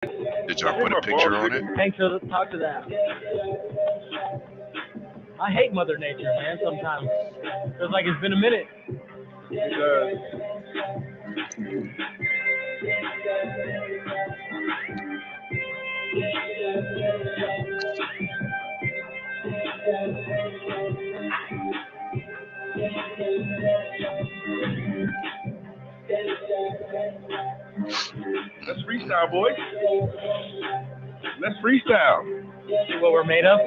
Did y'all put a picture on it? Thanks for talk to that. I hate Mother Nature, man. Sometimes feels like it's been a minute. Let's freestyle, boys. Let's freestyle. See what we're made of?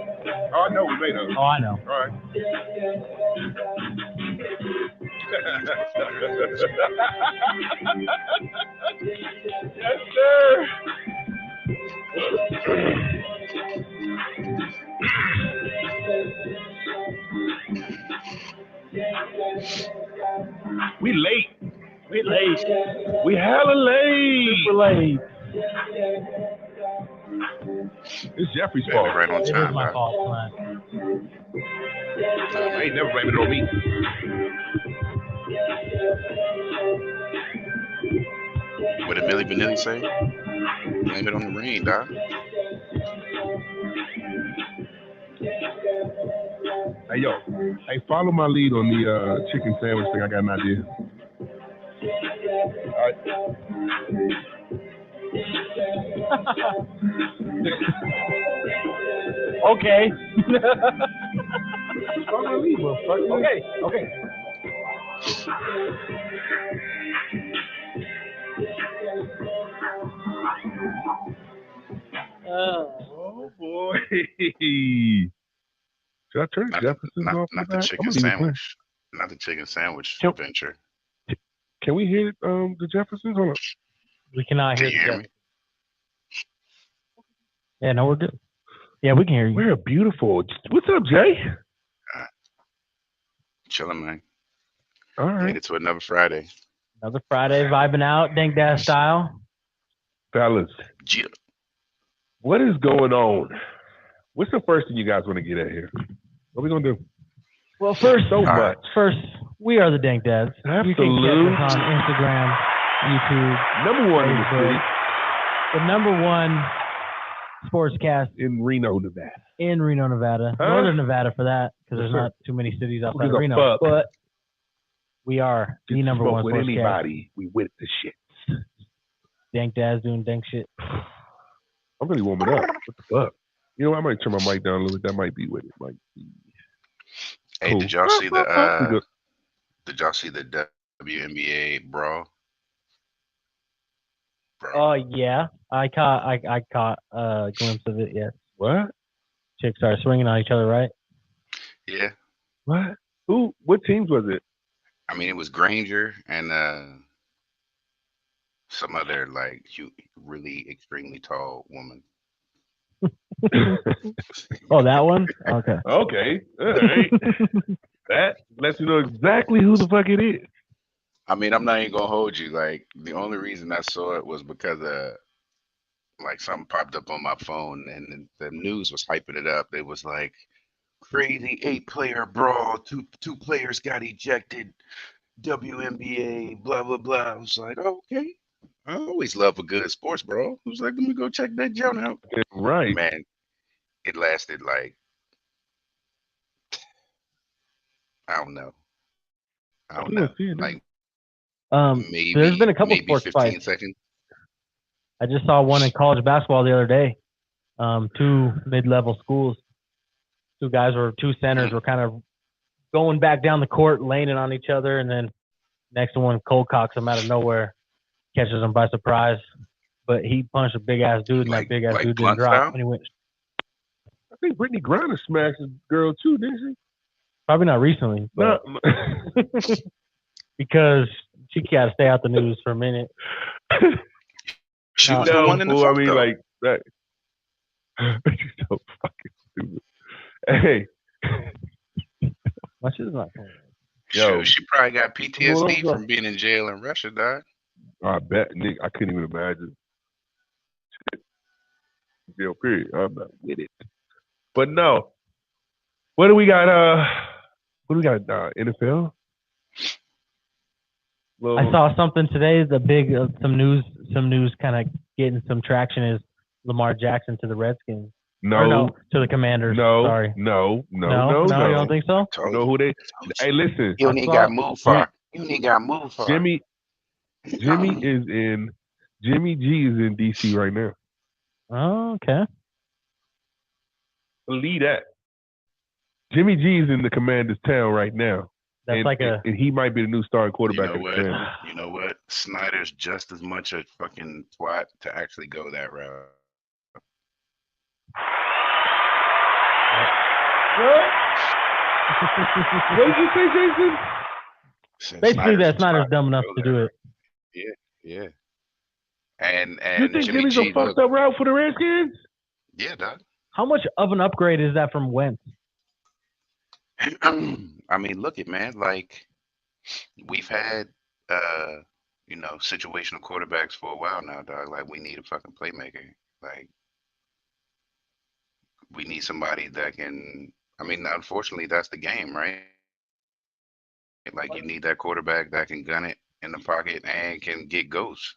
Oh, I know we're made of. Oh, I know. All right. Yes, sir. We late. We late. We hella late. Super late. It's Jeffrey's Yeah, fault. right on It is time, my dog. fault, man. I ain't never blaming it on me. What did Millie Vanilli say? Blame it on the rain, dog. Hey, yo. Hey, follow my lead on the chicken sandwich thing. I got an idea. All right. Okay. Follow my lead, motherfucker. Okay. Oh, boy. Should I turn Jefferson's off? Not the chicken sandwich. Not the chicken sandwich adventure. Can we hear the Jeffersons? Hold on. We cannot Can hear you hear me? Yeah, no, we're good. Yeah, we can hear you. We're beautiful. What's up, Jay? Chilling, man. All right. Made it to another Friday. Another Friday vibing out, Dank Dad style. Fellas, Yeah. what is going on? What's the first thing you guys want to get at here? What are we going to do? Well, first, much. First, we are the Dank Dads. You can Absolute. catch us on Instagram, YouTube, Number one in the Facebook. city. The number one sportscast In Reno, Nevada. in Reno, Nevada. Huh? Northern Nevada for that, because there's Yes, sir. not too many cities Who outside gives of a Reno. fuck? But we are the Just number smoke one with sportscast. anybody. We with the shit. Dank Dads doing dank shit. I'm really warming up. What the fuck? You know, I might turn my mic down a little bit. That might be what it might be. Hey, Cool. did y'all see We the good. did y'all see the WNBA brawl? Bro. Oh yeah, I caught a glimpse of it. Yeah, What? chicks started swinging on each other, right? Yeah. What? Who? What teams was it? I mean, it was Granger and some other like really extremely tall woman. Oh, that one. Okay. Okay. All right. That lets you know exactly who the fuck it is. I mean, I'm not even gonna hold you. Like, the only reason I saw it was because like something popped up on my phone and the news was hyping it up. It was like crazy 8-player brawl. Two players got ejected. WNBA. Blah blah blah. I was like, oh, okay. I always love a good sports brawl. I was like, let me go check that joint out. Right. Man, it lasted like I don't know. Like maybe there's been a couple maybe sports 15 fights. seconds. I just saw one in college basketball the other day. Two mid-level schools. Two centers were kind of going back down the court, laying it on each other, and then next one cold cocks him out of nowhere, catches him by surprise. But he punched a big ass dude, and Like- that big ass like dude blunt didn't drop. style? And he went I think Brittany Griner smashed a girl too, didn't she? probably not recently, but because she got to stay out the news for a minute. She was No, the one in the fool, fuck, I mean, though. like that. You're so fucking stupid. Hey, My shit is not funny. Yo. Shoot, she probably got What's PTSD going on? from being in jail in Russia, dog. I bet, Nick. I couldn't even imagine. Shit. Jail period. I'm not with it. But no. What do we got? What do we got? NFL. I saw something today. The big some news kind of getting some traction is Lamar Jackson to the Redskins. No, Or no, to the Commanders. no, Sorry. no. You don't think so? You know who they? Hey, listen. You don't even got moved far. You don't even got moved far. Jimmy G is in DC right now. Oh, okay. Believe that. Jimmy G is in the Commanders' town right now. That's and he might be the new starting quarterback of the Commanders. You know what? Snyder's just as much a fucking twat to actually go that route. What did you say, Jason? Basically, that Snyder's dumb enough to do it. Yeah. And you think Jimmy Jimmy's G a fucked up route for the Redskins? Yeah, dog. How much of an upgrade is that from Wentz? I mean, look it, man. Like we've had, situational quarterbacks for a while now, dog. Like we need a fucking playmaker. Like we need somebody that can. I mean, unfortunately, that's the game, right? Like you need that quarterback that can gun it in the pocket and can get ghosts.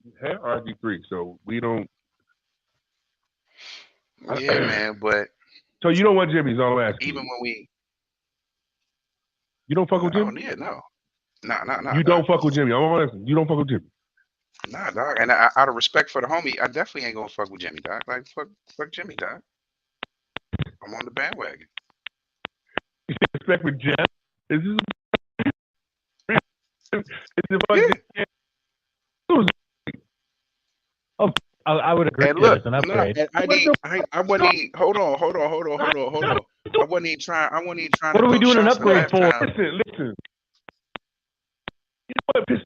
You had RG3, so we don't. Yeah, man, but so you don't want Jimmy? Is all I'm asking. Even when we, you don't fuck with Jimmy? Oh yeah, no. You don't fuck with Jimmy. I'm asking. You don't fuck with Jimmy. Nah, dog. And out of respect for the homie, I definitely ain't gonna fuck with Jimmy, dog. Like fuck Jimmy, dog. I'm on the bandwagon. Respect for Jim? Is this? Oh, I would agree. And look, it's an upgrade. I wouldn't even, hold on. I wasn't even trying. What are we doing an upgrade for? Listen. You know what pisses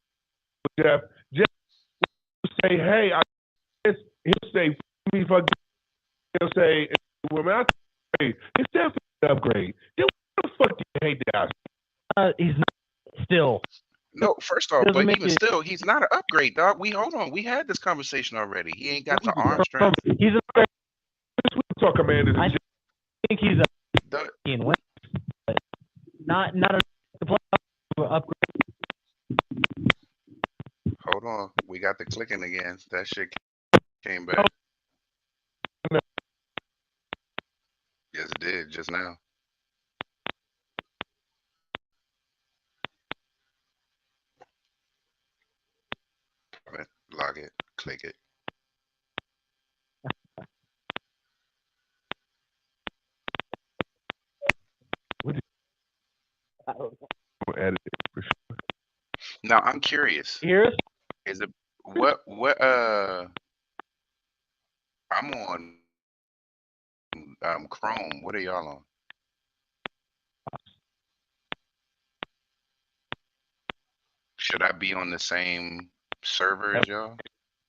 me off, Jeff? Jeff will say, "Hey, he'll say, me fuck." He'll say, "Well, man, it's definitely an upgrade." Then what the fuck do you hate that? He's not still. No, first off, but even still, he's not an upgrade, dog. Hold on. We had this conversation already. He ain't got the arm strength. He's an upgrade. Talk, Commanders. I think he's a win, but not a upgrade. Hold on. We got the clicking again. That shit came back. Yes, it did just now. Log it. Click it. Edit it for sure. Now I'm curious. Here's is it what I'm on Chrome. What are y'all on? Should I be on the same server as y'all?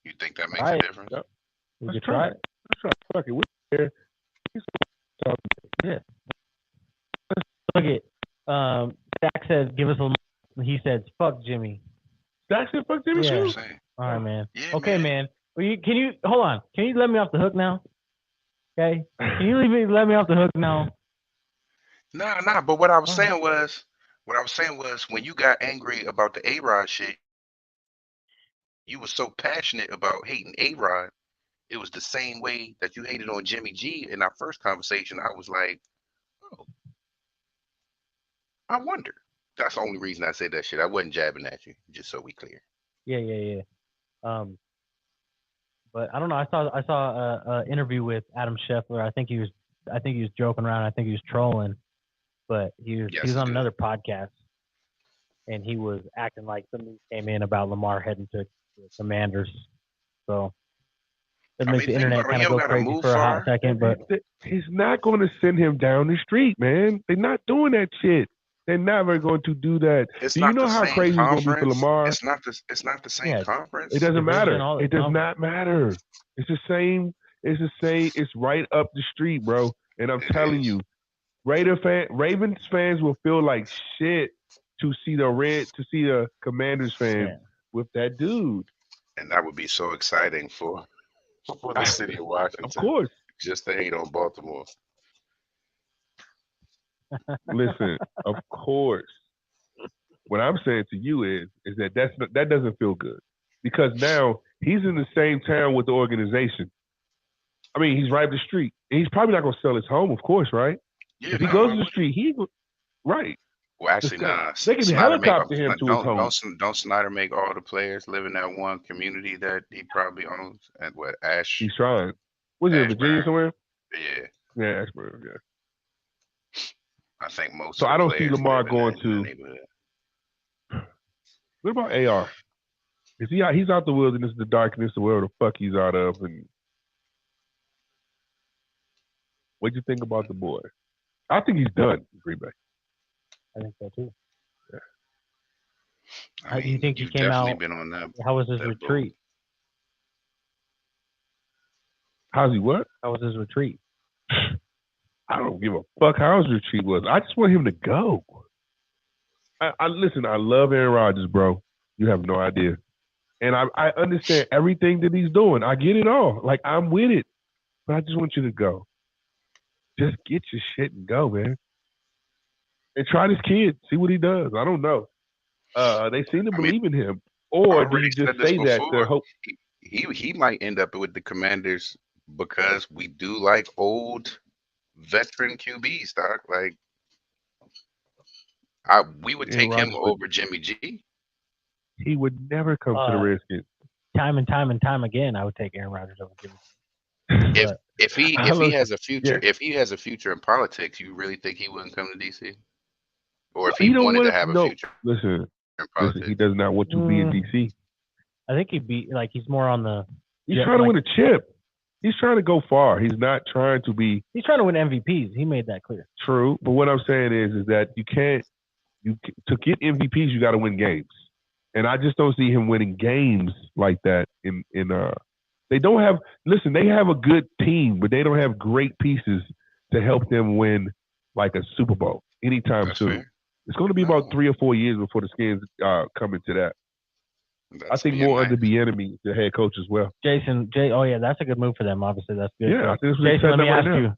You think that makes a difference? Yep. Let's try it. Fuck it. We're here. Yeah. Look at Stack says, "Give us a." He says, "Fuck Jimmy." Stack said, "Fuck Jimmy." Yeah. Too? All right, man. Yeah, okay, man. Well, can you hold on? Can you let me off the hook now? Okay. Can you let me off the hook now? Nah. But what I was saying was, when you got angry about the A-Rod shit, you were so passionate about hating A-Rod. It was the same way that you hated on Jimmy G in our first conversation. I was like, oh, I wonder. That's the only reason I said that shit. I wasn't jabbing at you, just so we clear. Yeah. But I don't know. I saw a interview with Adam Scheffler. I think he was joking around. I think he was trolling, but he was on another podcast, and he was acting like some news came in about Lamar heading to the Commanders. So it makes the internet kind of go crazy for a hot second. But he's not going to send him down the street, man. They're not doing that shit. They're never going to do that. Do you know how crazy it's going to be for Lamar? It's not the same conference. It doesn't matter. It does not matter. It's the same. It's the same. It's right up the street, bro. And I'm telling you, Ravens fans will feel like shit to see the Commanders fans with that dude. And that would be so exciting for the city of Washington. Of course. Just to hate on Baltimore. Listen, of course. What I'm saying to you is that that doesn't feel good, because now He's in the same town with the organization. I mean, he's right up the street. He's probably not going to sell his home, of course, right? Yeah, If he no, goes why to the would he? street, right. Well, actually, nah. They can Snyder make helicopter him to his home. don't Snyder make all the players live in that one community that he probably owns at what Ash He's trying. Was it in Virginia Ashburn? somewhere? Yeah, Yeah, Ashburn. Yeah. I think most So of the I don't see players Lamar live in going that to. neighborhood. What about AR? Is he out? He's out the wilderness, the darkness, the wherever the fuck he's out of. And what'd you think about the boy? I think he's done in Green Bay. I think so too. Yeah. How do you think he you've came definitely out? been on that. How was his that boat. retreat? How's he what? How was his retreat? I don't give a fuck how his retreat was. I just want him to go. I listen, I love Aaron Rodgers, bro. You have no idea. And I understand everything that he's doing. I get it all. Like, I'm with it. But I just want you to go. Just get your shit and go, man. And try this kid. See what he does. I don't know. They seem to believe in him. Or did he just say that to hope? He might end up with the Commanders because we do like old veteran QBs, Doc. Like, we would take him over Jimmy G. He would never come to the Redskins. Time and time again, I would take Aaron Rodgers over Jimmy G. If he has a future, if he has a future in politics, you really think he wouldn't come to DC? Or if he wanted to have a future? Listen, he does not want to be in DC. I think he'd be like he's more on the. He's trying to win a chip. He's trying to go far. He's not trying to be. He's trying to win MVPs. He made that clear. True, but what I'm saying is that you can't. To get MVPs, you got to win games, and I just don't see him winning games like that. They don't have. Listen, they have a good team, but they don't have great pieces to help them win like a Super Bowl anytime soon. Fair. It's going to be about 3 or 4 years before the Skins come into that. I think more under Bieniemy, the head coach as well. Oh yeah, that's a good move for them. Obviously, that's good. Yeah, I think Jason, let me ask you.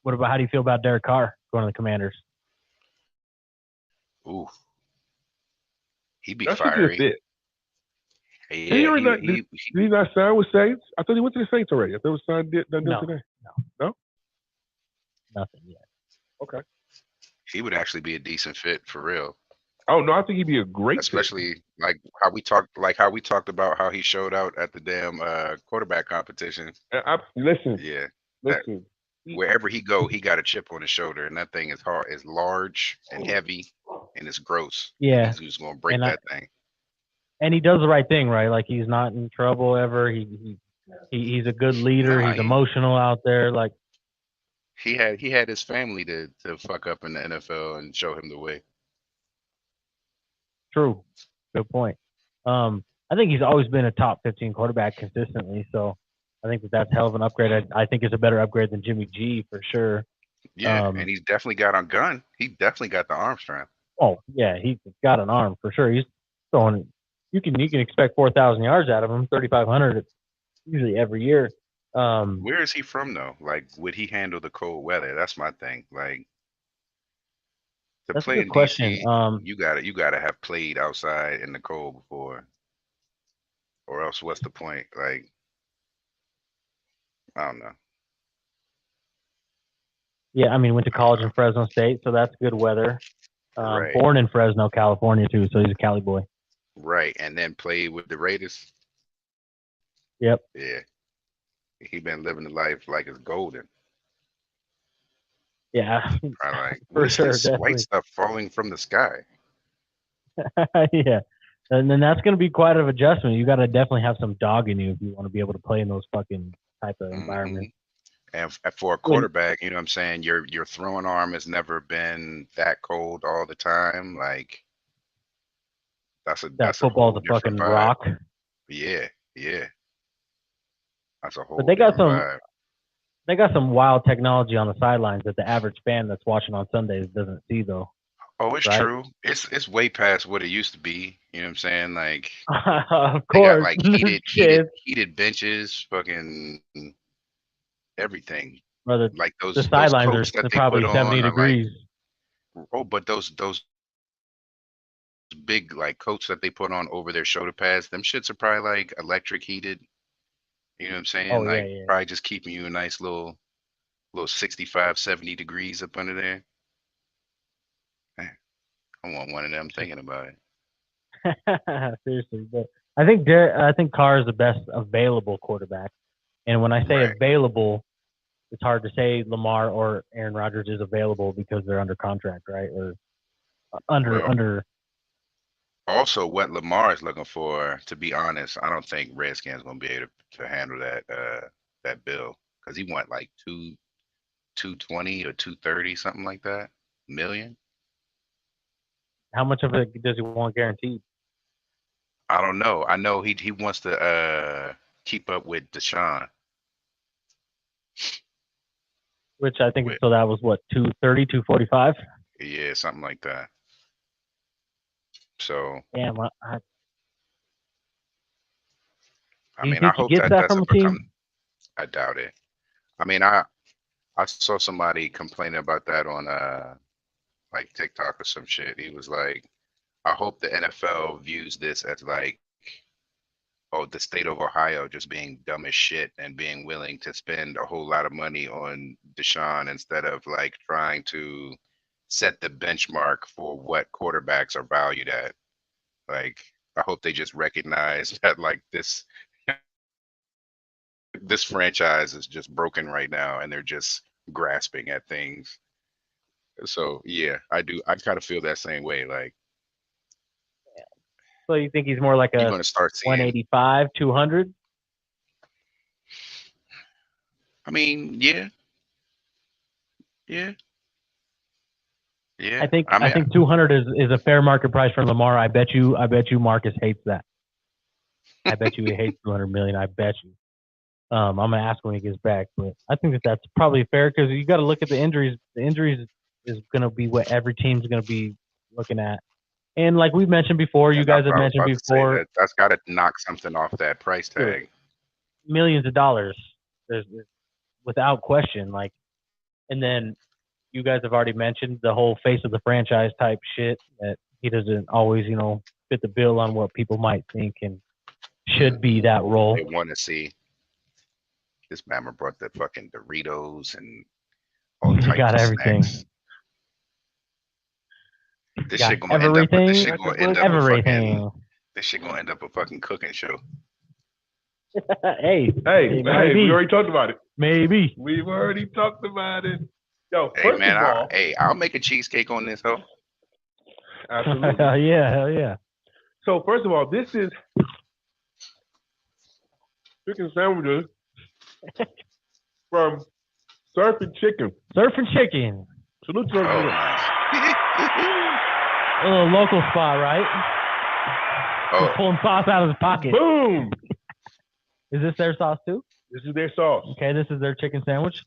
What about how do you feel about Derek Carr going to the Commanders? Ooh, he'd be fiery. Did he not sign with Saints? I thought he went to the Saints already. I thought it was signed done today. No, nothing yet. Okay. He would actually be a decent fit for real. Oh no, I think he'd be a great especially fit. like how we talked about how he showed out at the damn quarterback competition. Listen. Wherever he go, he got a chip on his shoulder, and that thing is hard, is large and heavy, and it's gross. Yeah, he's gonna break that thing. And he does the right thing, right? Like he's not in trouble ever. He's a good leader. He's emotional out there. Like he had his family to fuck up in the NFL and show him the way. True. Good point. I think he's always been a top 15 quarterback consistently. So I think that's hell of an upgrade. I think it's a better upgrade than Jimmy G for sure. Yeah, and he's definitely got a gun. He definitely got the arm strength. Oh yeah, he's got an arm for sure. He's throwing. You can expect 4,000 yards out of him, 3,500 usually every year. Where is he from though? Like, would he handle the cold weather? That's my thing. Like, to that's play a good question. DC, you gotta have played outside in the cold before, or else what's the point? Like, I don't know. Yeah, I mean, went to college in Fresno State, so that's good weather. Right. Born in Fresno, California too, so he's a Cali boy. Right, and then played with the Raiders. Yep. Yeah, he been living the life like it's golden. Yeah, like for sure. This white stuff falling from the sky. Yeah, and then that's going to be quite an adjustment. You got to definitely have some dog in you if you want to be able to play in those fucking type of environments. And for a quarterback, you know what I'm saying, your throwing arm has never been that cold all the time. Like that's football's a fucking vibe. rock. Yeah. That's a whole. But they got some. Vibe. They got some wild technology on the sidelines that the average fan that's watching on Sundays doesn't see, though. Oh, it's true. It's way past what it used to be. You know what I'm saying? Like, of course, got, like heated benches, fucking everything. Brother, like those the sidelines those are probably 70 degrees. Like, but those big like coats that they put on over their shoulder pads, them shits are probably like electric heated. You know what I'm saying? Oh yeah, Like yeah. probably just keeping you a nice little 65, 70 degrees up under there. Man, I want one of them thinking about it. Seriously, but I think Carr is the best available quarterback. And when I say Right. available, it's hard to say Lamar or Aaron Rodgers is available because they're under contract, right? Or Well, under. also what Lamar is looking for, to be honest, I don't think Redskins gonna be able to handle that bill because he want like 220 or 230, something like that million. How much of it does he want guaranteed? I don't know. I know he wants to keep up with Deshaun. Which I think With so. That was what 230, 245. yeah, something like that. So Damn, I do you mean, I think he hope gets that that from doesn't a team? become. I doubt it. I mean, I saw somebody complaining about that on like TikTok or some shit. He was like, I hope the NFL views this as like, oh, the state of Ohio just being dumb as shit and being willing to spend a whole lot of money on Deshaun instead of like trying to set the benchmark for what quarterbacks are valued at. Like, I hope they just recognize that like this franchise is just broken right now and they're just grasping at things. So yeah, I do. I kind of feel that same way. Like So you think he's more like you're a gonna start seeing. 185, 200? I mean, yeah, yeah, yeah. I I mean, think 200 is a fair market price for Lamar. I bet you Marcus hates that. I bet you he hates 200 million. I bet you. I'm gonna ask when he gets back, but I think that's probably fair because you got to look at the injuries. The injuries is gonna be what every team's gonna be looking at. And like we mentioned before, you and guys that's have what I was mentioned about to say. before, That's got to knock something off that price sure, tag. millions of dollars. There's without question. Like, and then you guys have already mentioned the whole face of the franchise type shit that he doesn't always, fit the bill on what people might think and should be that role. They want to see this Bama brought the fucking Doritos and all He types got of everything. snacks. This Got shit gonna end up. This everything. shit gonna end up a fucking. Everything. This shit gonna end up a fucking cooking show. Hey, Hey, maybe. we already talked about it. Maybe. We've already talked about it. Yo, Hey first man, of all, I'll make a cheesecake on this hoe. absolutely. Hell yeah. So first of all, this is chicken sandwiches from Surfin Chicken. Surfin Chicken. Salute to Oh, Surfin Chicken. nice. A little local spot, right? He's Oh, pulling sauce out of his pocket. Boom! Is this their sauce too? This is their sauce. Okay, this is their chicken sandwich.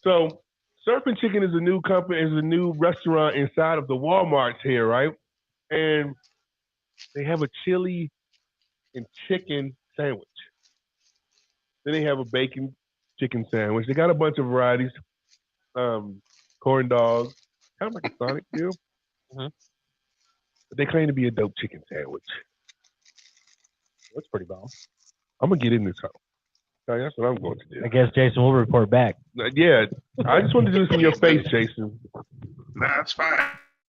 So Surfin Chicken is a new company, is a new restaurant inside of the Walmarts here, right? And they have a chili and chicken sandwich. Then they have a bacon chicken sandwich. They got a bunch of varieties. Corn dogs, kind of like a Sonic deal. Mhm. But they claim to be a dope chicken sandwich. That's pretty bomb. I'm gonna get in this house. That's what I'm going to do. I guess Jason will report back. Yeah, I just wanted to do this in your face, Jason. nah, that's fine.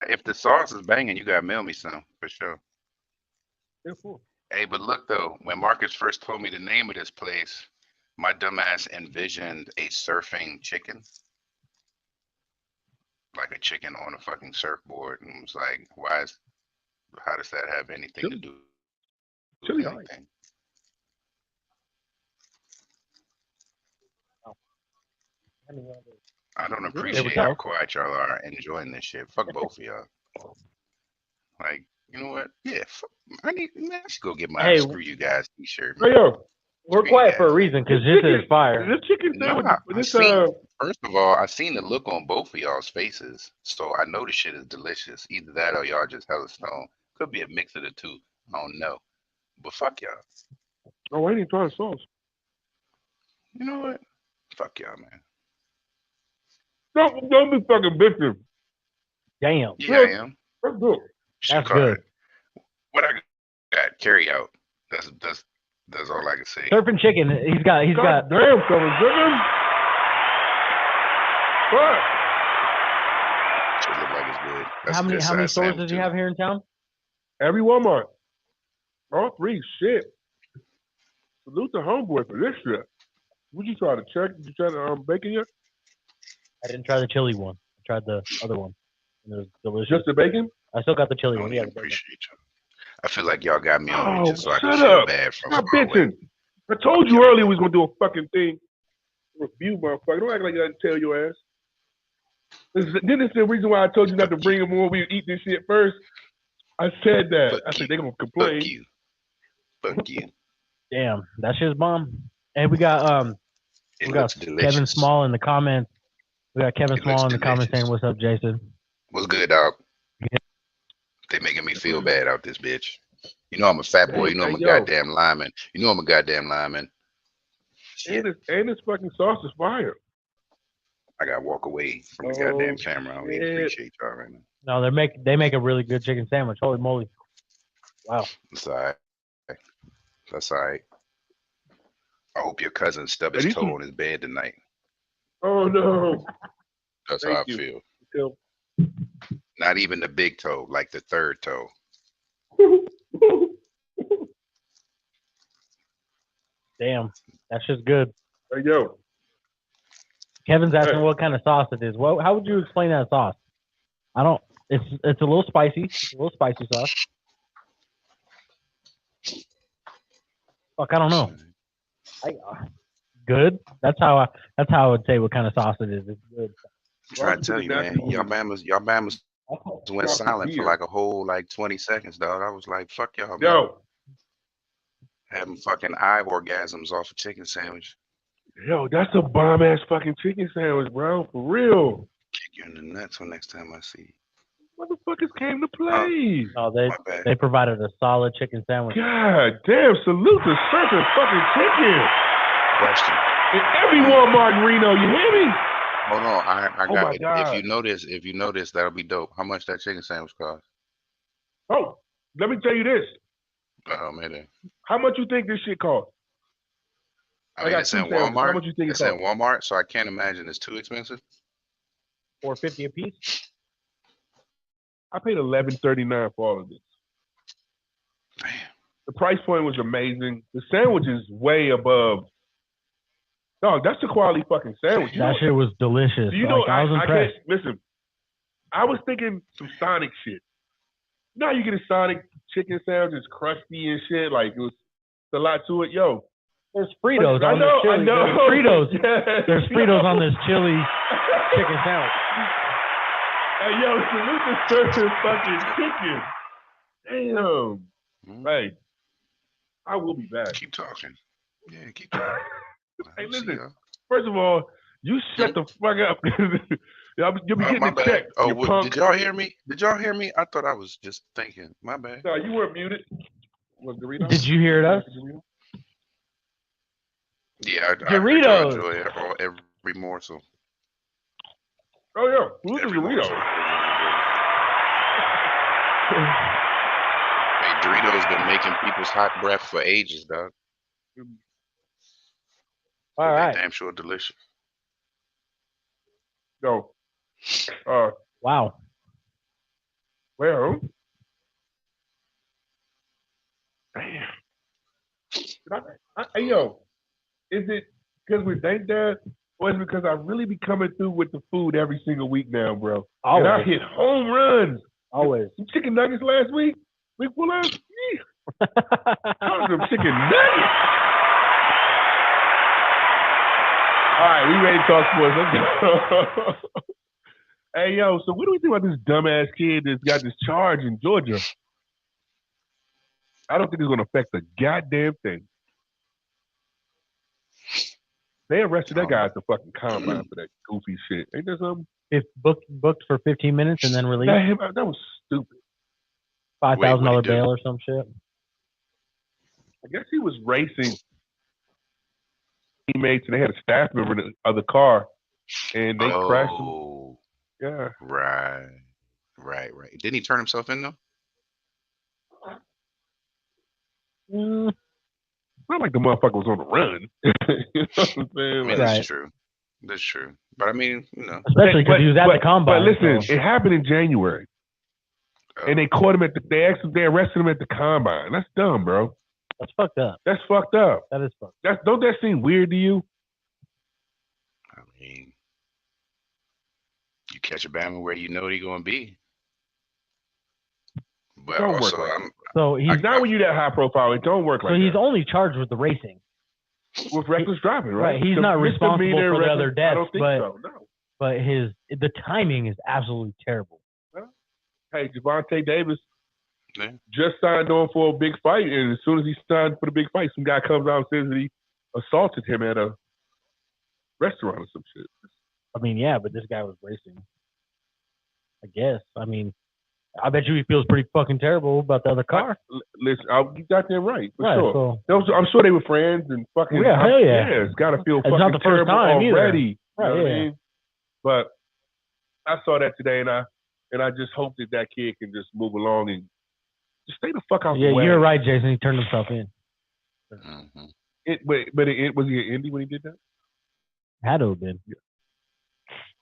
If the sauce is banging, you gotta mail me some for sure. Hey, but look though, when Marcus first told me the name of this place, my dumbass envisioned a surfing chicken, like a chicken on a fucking surfboard, and was like, how does that have anything to do with Chili. anything? I don't appreciate how quiet y'all are enjoying this shit. Fuck both of y'all. Like, you know what? Yeah, I should go get my screw you guys t-shirt. Hey, yo, we're quiet for a reason because this is fire. This chicken sandwich. First of all, I seen the look on both of y'all's faces, so I know the shit is delicious. Either that or y'all just hella stone. Could be a mix of the two. I don't know. But fuck y'all. Oh, I didn't try the sauce. You know what? Fuck y'all, man. Don't be fucking bitches. Damn. Yeah, I am. That's good. That's good. What I got? Carry out. That's all I can say. Surfin Chicken. He's got. God damn, Surfin Chicken. What? Should look like it's good. That's How a good many size stores sandwich does he too. have here in town? Every Walmart. All three. Shit. Salute the homeboy for this shit. Would you try to check? Did you try the bacon yet? I didn't try the chili one. I tried the other one, and it was delicious. Just the bacon? I still got the I chili don't one. Yeah. even appreciate y'all. I feel like y'all got me on here Oh, just so I can shut feel up. bad from Stop far away. bitching. I told you earlier we was going to do a fucking thing. Review, motherfucker. Don't act like I didn't tell your ass. Then it's the reason why I told you not to bring him on. We eat this shit first. I said that. Fuck I said you. they're going to complain. Fuck you. Fuck you. Damn, that shit's bomb. And we got It we got looks delicious. Kevin Small in the comments. We got Kevin It Small looks in the comments delicious. saying, "What's up, Jason?" What's good, dog? They making me feel bad out this bitch. You know I'm a fat boy. You know I'm a goddamn lineman. You know I'm a goddamn lineman. Shit. And this fucking sauce is fire. I gotta walk away from the goddamn camera. I don't even appreciate y'all right now. No, they make a really good chicken sandwich. Holy moly! Wow. That's all right. That's all right. I hope your cousin stubbed his toe on his bed tonight. Oh no. That's how I feel. Not even the big toe, like the third toe. Damn, that's just good. Hey yo. Kevin's asking what kind of sauce it is. Well, how would you explain that sauce? I don't. It's a little spicy. It's a little spicy sauce. Fuck, I don't know. Good. That's how I would say what kind of sauce it is. It's good. I'm trying to tell you, man. Y'all Bama's went silent for like a whole 20 seconds, dog. I was like, fuck y'all, man. Yo. Having fucking eye orgasms off a chicken sandwich. Yo, that's a bomb ass fucking chicken sandwich, bro. For real. Kick you in the nuts when next time I see you. Motherfuckers came to play. No, they provided a solid chicken sandwich. God damn, salute to Surfin fucking Chicken. Question. In every Walmart in Reno, you hear me? Hold on, I Oh got my God. if you notice, that'll be dope. How much that chicken sandwich cost? Oh, let me tell you this. Oh man. How much you think this shit cost? I mean, it's in Walmart. How much you think it's in Walmart, so I can't imagine it's too expensive. $4.50 a piece. I paid $11.39 for all of this. Damn. The price point was amazing. The sandwich is way above. Dog, that's the quality fucking sandwich. That shit was delicious. You know, I was impressed. Listen, I was thinking some Sonic shit. You know how you get a Sonic chicken sandwich, it's crusty and shit. Like, it was a lot to it. Yo. There's Fritos on this chili. There's Fritos. Yes. There's Fritos on this chili chicken sandwich. Hey, yo, salute the Surfin fucking Chicken. Damn. Hey, I will be back. Keep talking. Yeah, keep talking. Hey, listen. First of all, you shut the fuck up. You'll be getting a check. Oh, did y'all hear me? Did y'all hear me? I thought I was just thinking. My bad. No, you weren't muted. Did you hear us? Yeah, Doritos. I enjoy every morsel. Oh yeah, who's the Doritos? Hey, Doritos been making people's hot breath for ages, dog. All right. Damn sure delicious. No. Wow. Well. Damn. Hey, yo, is it because we're Dank Dad, or is it because I really be coming through with the food every single week now, bro? Always. And I hit home runs. Always. Some chicken nuggets last week. Week before last? Yeah. Some chicken nuggets. All right, we ready to talk sports. Let's go. Hey, yo, so what do we think about this dumbass kid that's got this charge in Georgia? I don't think it's going to affect the goddamn thing. They arrested that guy at the fucking combine for that goofy shit. Ain't that something? If booked for 15 minutes and then released. That was stupid. $5,000 bail or some shit. I guess he was racing teammates and they had a staff member in the other car and they crashed him. Yeah. Right. Didn't he turn himself in though? It's not like the motherfucker was on the run. You know what I'm I saying? mean, Like, that's Right. true. That's true. But I mean, you know, Especially because he was at the combine. But listen, so- it happened in January, and they caught him they arrested him at the combine. That's dumb, bro. that's fucked up. That's fucked up. That is fucked up. Don't that seem weird to you? I mean, you catch a Bama where you know they're gonna be. But Don't also, work like I'm So he's It's not when you're that high profile. It don't work like so he's that. only charged with the racing. With reckless driving, right? Right, he's The not responsible misdemeanor for the other reckless- deaths, I don't think but- so. No. But the timing is absolutely terrible. Hey, Javante Davis Yeah. just signed on for a big fight, and as soon as he signed for the big fight, some guy comes out and says that he assaulted him at a restaurant or some shit. I mean, yeah, but this guy was racing. I guess. I mean, I bet you he feels pretty fucking terrible about the other car. Listen, you got that right, for Right, sure. so I'm sure they were friends and fucking. Yeah, hell yeah. It's got to feel It's fucking not the first terrible time either. already. Right, you know what I yeah. mean? But I saw that today, and I just hope that kid can just move along and just stay the fuck out yeah, the way. you're right, Jason. He turned himself in. Mm-hmm. Was he in Indy when he did that? Had to have been.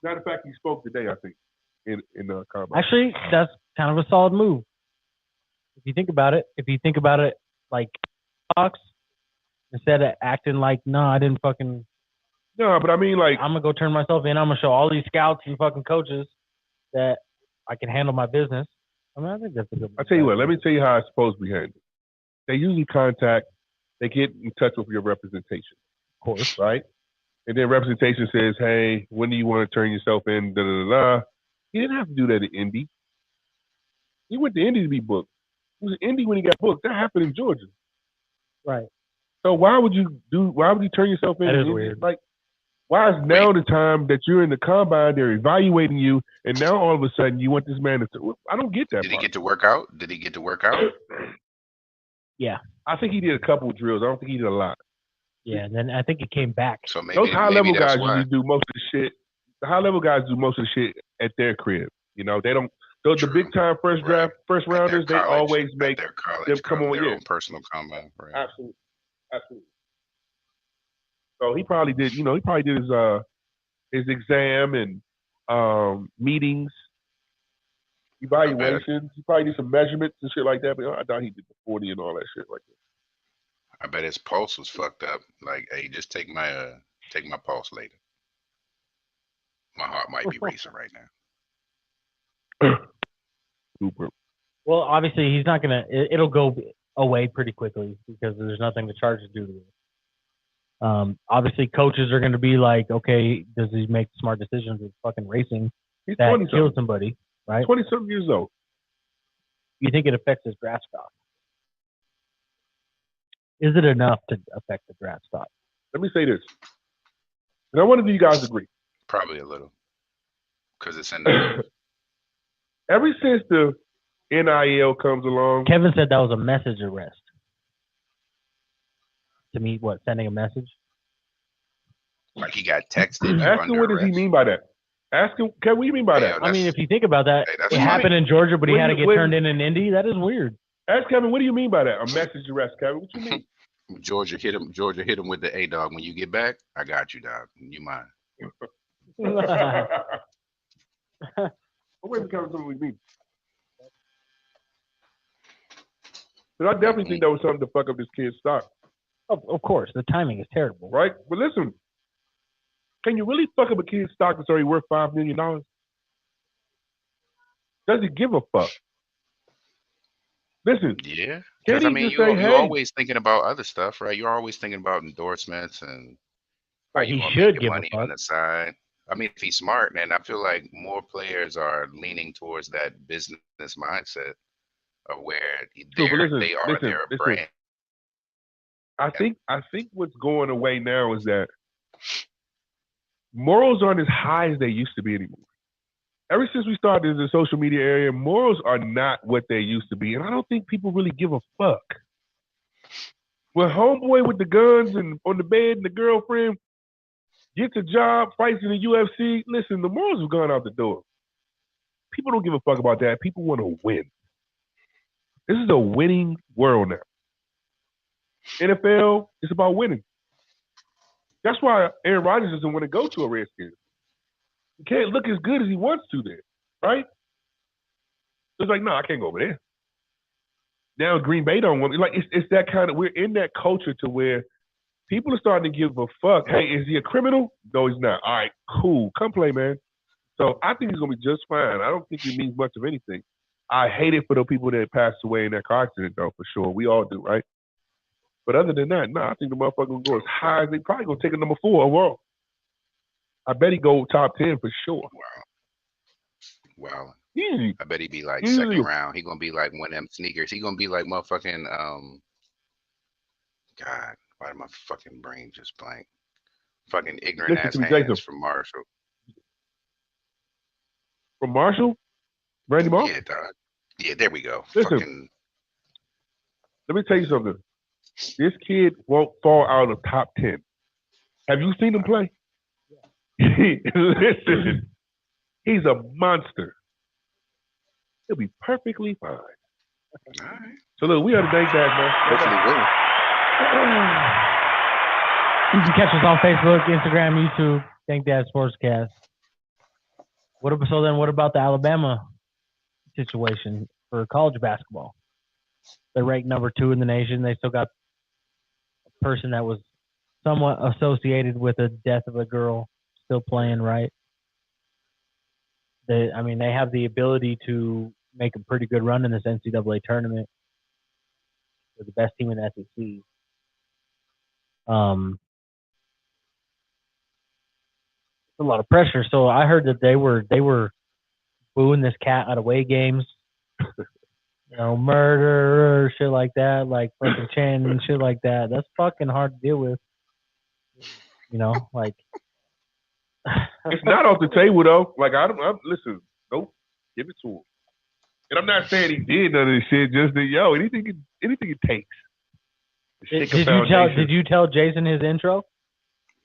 Matter of fact, he spoke today, I think, in combine. Actually, that's kind of a solid move. If you think about it, like Fox, instead of acting like, no, I didn't fucking, No, but I mean, like, I'm gonna go turn myself in. I'm gonna show all these scouts and fucking coaches that I can handle my business. I mean, I think that's a good. I tell you what. Let me tell you how it's supposed to be handled. They usually they get in touch with your representation, Of course. right? And then representation says, "Hey, when do you want to turn yourself in?" Da da da da. He didn't have to do that at Indy. He went to Indy to be booked. He was in Indy when he got booked. That happened in Georgia. Right. So why would you turn yourself in? That is Indy? weird. Like, why is now the time that you're in the combine? They're evaluating you, and now all of a sudden you want this man to. I don't get that. Did part. he get to work out? Did he get to work out? Yeah. I think he did a couple of drills. I don't think he did a lot. Yeah. And then I think it came back. So maybe Those high level that's guys why. usually do most of the shit. The high level guys do most of the shit at their crib. You know, they don't. Those the True. big time first Right. rounders. They always make their college, them come on, their yeah. own personal combine. Right. absolutely. So he probably did. You know, he probably did his exam and meetings, evaluations. He probably did some measurements and shit like that. But I doubt he did the 40 and all that shit like that. I bet his pulse was fucked up. Like, hey, just take my pulse later. My heart might be racing right now. Super. Well, obviously he's not gonna. It'll go away pretty quickly because there's nothing to charge to do to it. Obviously, coaches are going to be like, okay, does he make smart decisions with fucking racing He's that 20 kills somebody, right? 20-something years old. You think it affects his draft stock? Is it enough to affect the draft stock? Let me say this. And I wonder if you guys agree. Probably a little, because it's in the Ever since the NIL comes along, Kevin said that was a message arrest. To me, what, sending a message? like he got texted. ask him what does he mean by that. Ask him, Kevin, what do you mean by that? I mean, if you think about that, Hey, that's it funny. happened in Georgia, but he What had do to you- get what- turned in Indy. That is weird. Ask Kevin, what do you mean by that? A message arrest, Kevin. What you mean? Georgia hit him with the A dog. When you get back, I got you, dog. You mine. Wait a Kevin, what we mean? But I definitely think that was something to fuck up this kid's stock, Of course, the timing is terrible. right? But listen, can you really fuck up a kid's stock that's already worth $5 million? Does he give a fuck? Listen, Yeah. Can Because I he mean, just you're say, hey? always thinking about other stuff, right? You're always thinking about endorsements and how Right, you he gonna should make give your a money fuck. on the side. I mean, if he's smart, and I feel like more players are leaning towards that business mindset of where True, but listen, they're a listen. brand. I think what's going away now is that morals aren't as high as they used to be anymore. Ever since we started in the social media area, morals are not what they used to be, and I don't think people really give a fuck. When homeboy with the guns and on the bed and the girlfriend gets a job, fights in the UFC, listen, the morals have gone out the door. People don't give a fuck about that. People want to win. This is a winning world now. NFL, it's about winning. That's why Aaron Rodgers doesn't want to go to a Redskins. He can't look as good as he wants to there, right? It's like, no, I can't go over there. Now Green Bay don't want like it's that kind of we're in that culture to where people are starting to give a fuck. Hey, is he a criminal? No, he's not. All right, cool. Come play, man. So I think he's gonna be just fine. I don't think it means much of anything. I hate it for the people that passed away in that car accident, though, for sure. We all do, right? But other than that, no, I think the motherfucker will go as high as they probably gonna take a number 4 overall. I bet he go top 10 for sure. Wow. Easy. I bet he be like Easy. second round. He gonna be like one of them sneakers. He gonna be like motherfucking God, why did my fucking brain just blank? Fucking ignorant Listen ass to me, hands Jacob. from Marshall. From Marshall? Randy Moss? Yeah, dog. Yeah, there we go. Listen. Fucking Let me tell you something. This kid won't fall out of top 10. Have you seen him play? Listen, he's a monster. He'll be perfectly fine. all right. So look, we are the Dank Dad, man. Hopefully win. You can catch us on Facebook, Instagram, YouTube, Dank Dad Sportscast. What about the Alabama situation for college basketball? They're ranked number 2 in the nation. They still got a person that was somewhat associated with the death of a girl still playing, right? They have the ability to make a pretty good run in this NCAA tournament. They're the best team in the SEC. A lot of pressure. So I heard that they were booing this cat at away games. Murder, shit like that, like fucking chanting and shit like that. That's fucking hard to deal with. Like It's not off the table though. Like I'm listen, nope, give it to him. And I'm not saying he did none of this shit. Just that anything it takes. Did you tell Jason his intro?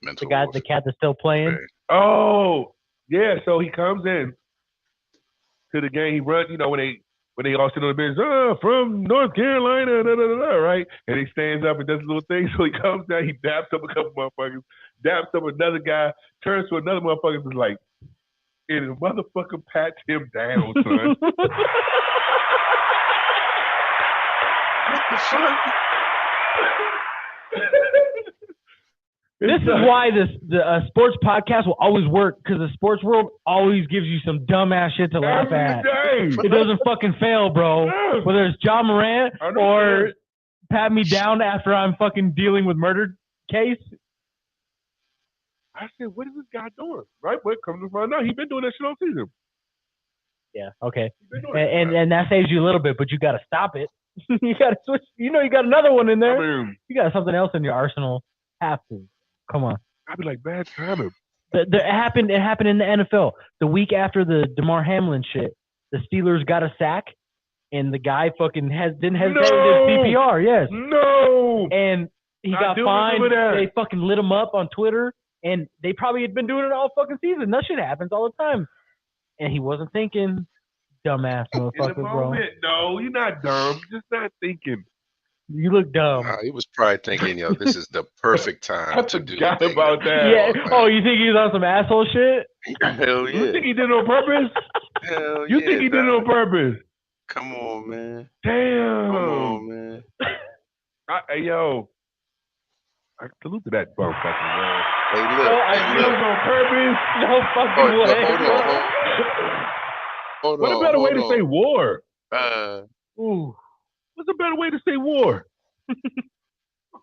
Mental The cat that's still playing. Oh yeah, so he comes in to the game. He runs, when they all sit on the bench, from North Carolina, right? And he stands up and does a little thing. So he comes down, he daps up a couple motherfuckers, daps up another guy, turns to another motherfucker, and is like, and the motherfucker pats him down, son. What the fuck? This is why the sports podcast will always work, because the sports world always gives you some dumbass shit to laugh at. It doesn't fucking fail, bro. Whether it's John Morant or pat me down after I'm fucking dealing with murder case. I said, what is this guy doing? Right? What comes to find out, he's been doing that shit all season. Yeah, okay. And that saves you a little bit, but you got to stop it. You got to switch. You got another one in there. You got something else in your arsenal. Have to. Come on. I'd be like, bad timing. It happened in the NFL. The week after the DeMar Hamlin shit, the Steelers got a sack, and the guy fucking didn't hesitate with his CPR. Yes. No. And he got fined. They fucking lit him up on Twitter, and they probably had been doing it all fucking season. That shit happens all the time. And he wasn't thinking, dumbass motherfucker, bro. No, you're not dumb. Just not thinking. You look dumb. He was probably thinking, this is the perfect time to do that. About that. Yeah. Oh, you think he's on some asshole shit? Hell yeah. You think he did it on purpose? Hell you think he did it on purpose? Come on, man. Damn. Come on, man. I salute to that motherfucker, man. Hey, look. I did it on purpose. No fucking way. Hold on. What a better way to say war? Ooh. What's a better way to say war?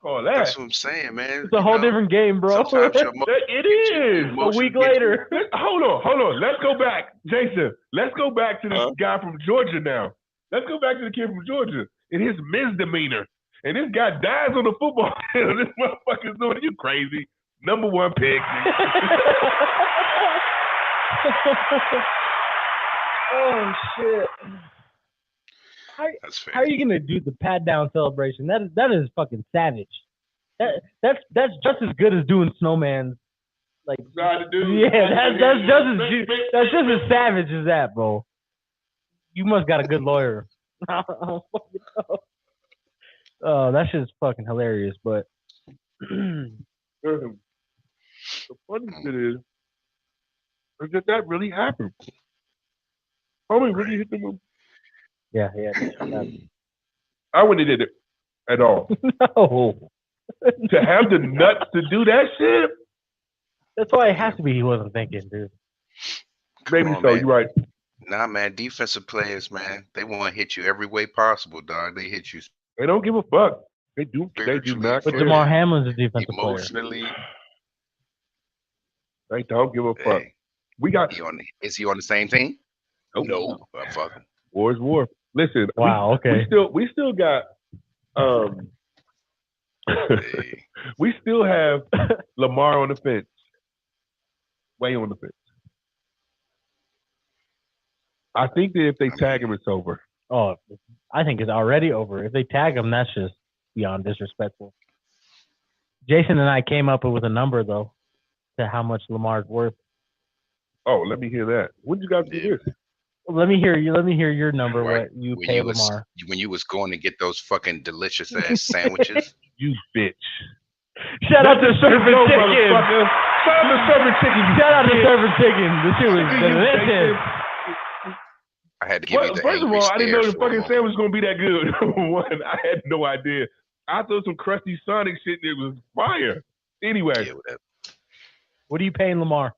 All that. That's what I'm saying, man. It's a whole different game, bro. It is. A week later. Hold on. Let's go back. Jason, let's go back to this guy from Georgia now. Let's go back to the kid from Georgia and his misdemeanor. And this guy dies on the football field. This motherfucker's doing it. You crazy. Number 1 pick. Oh, shit. How are you gonna do the pat down celebration? That is fucking savage. That's just as good as doing snowman. Like, that's just as savage as that, bro. You must got a good lawyer. I Oh, that shit's fucking hilarious. But The funny shit is that really happened. Homie really hit the moon. yeah. I wouldn't have did it at all. No. To have the nuts to do that shit? That's why it has to be he wasn't thinking, dude. Maybe on, so. man. You're right. Nah, man. Defensive players, man, they want to hit you every way possible, dog. They hit you They don't give a fuck. They do. They do spiritually, not But care. Damar Hamlin's a defensive player. emotionally. They don't give a fuck. Hey, We got is he on the same team? Nope. No. Fuck him. war is war. Listen. Wow. Okay. We still got. Hey. We still have Lamar on the fence. Way on the fence. I think that if they tag him, it's over. Oh, I think it's already over. If they tag him, that's just beyond disrespectful. Jason and I came up with a number though to how much Lamar's worth. Oh, let me hear that. When did you guys do this? Let me hear your number. Right. What you When pay you was Lamar? when you was going to get those fucking delicious ass sandwiches. You bitch. Shout out to Surfin Go, Chicken. motherfucker. Shout out to Surfin Chicken. Shout out to Surfin Chicken. This shit was delicious. I had to give you the First of angry all, I didn't know stare the for a fucking moment. sandwich was gonna be that good. One, I had no idea. I thought some crusty Sonic shit that was fire. Anyway, Yeah, whatever. What are you paying Lamar?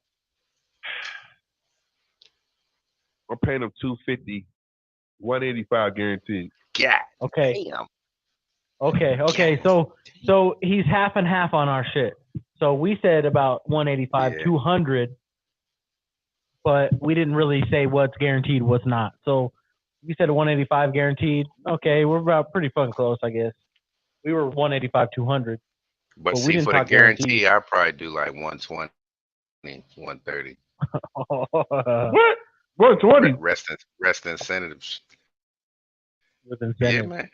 I'm paying him $250, $185 guaranteed. God Okay. damn. Okay. So he's half and half on our shit. So we said about 185, Yeah. 200, but we didn't really say what's guaranteed, what's not. So we said 185 guaranteed. Okay, we're about pretty fucking close, I guess. We were 185, 200. But we see, didn't for the talk guarantee, guarantees. I'd probably do like 120, 130. What? 120? Rest incentives. With Yeah, incentives. man.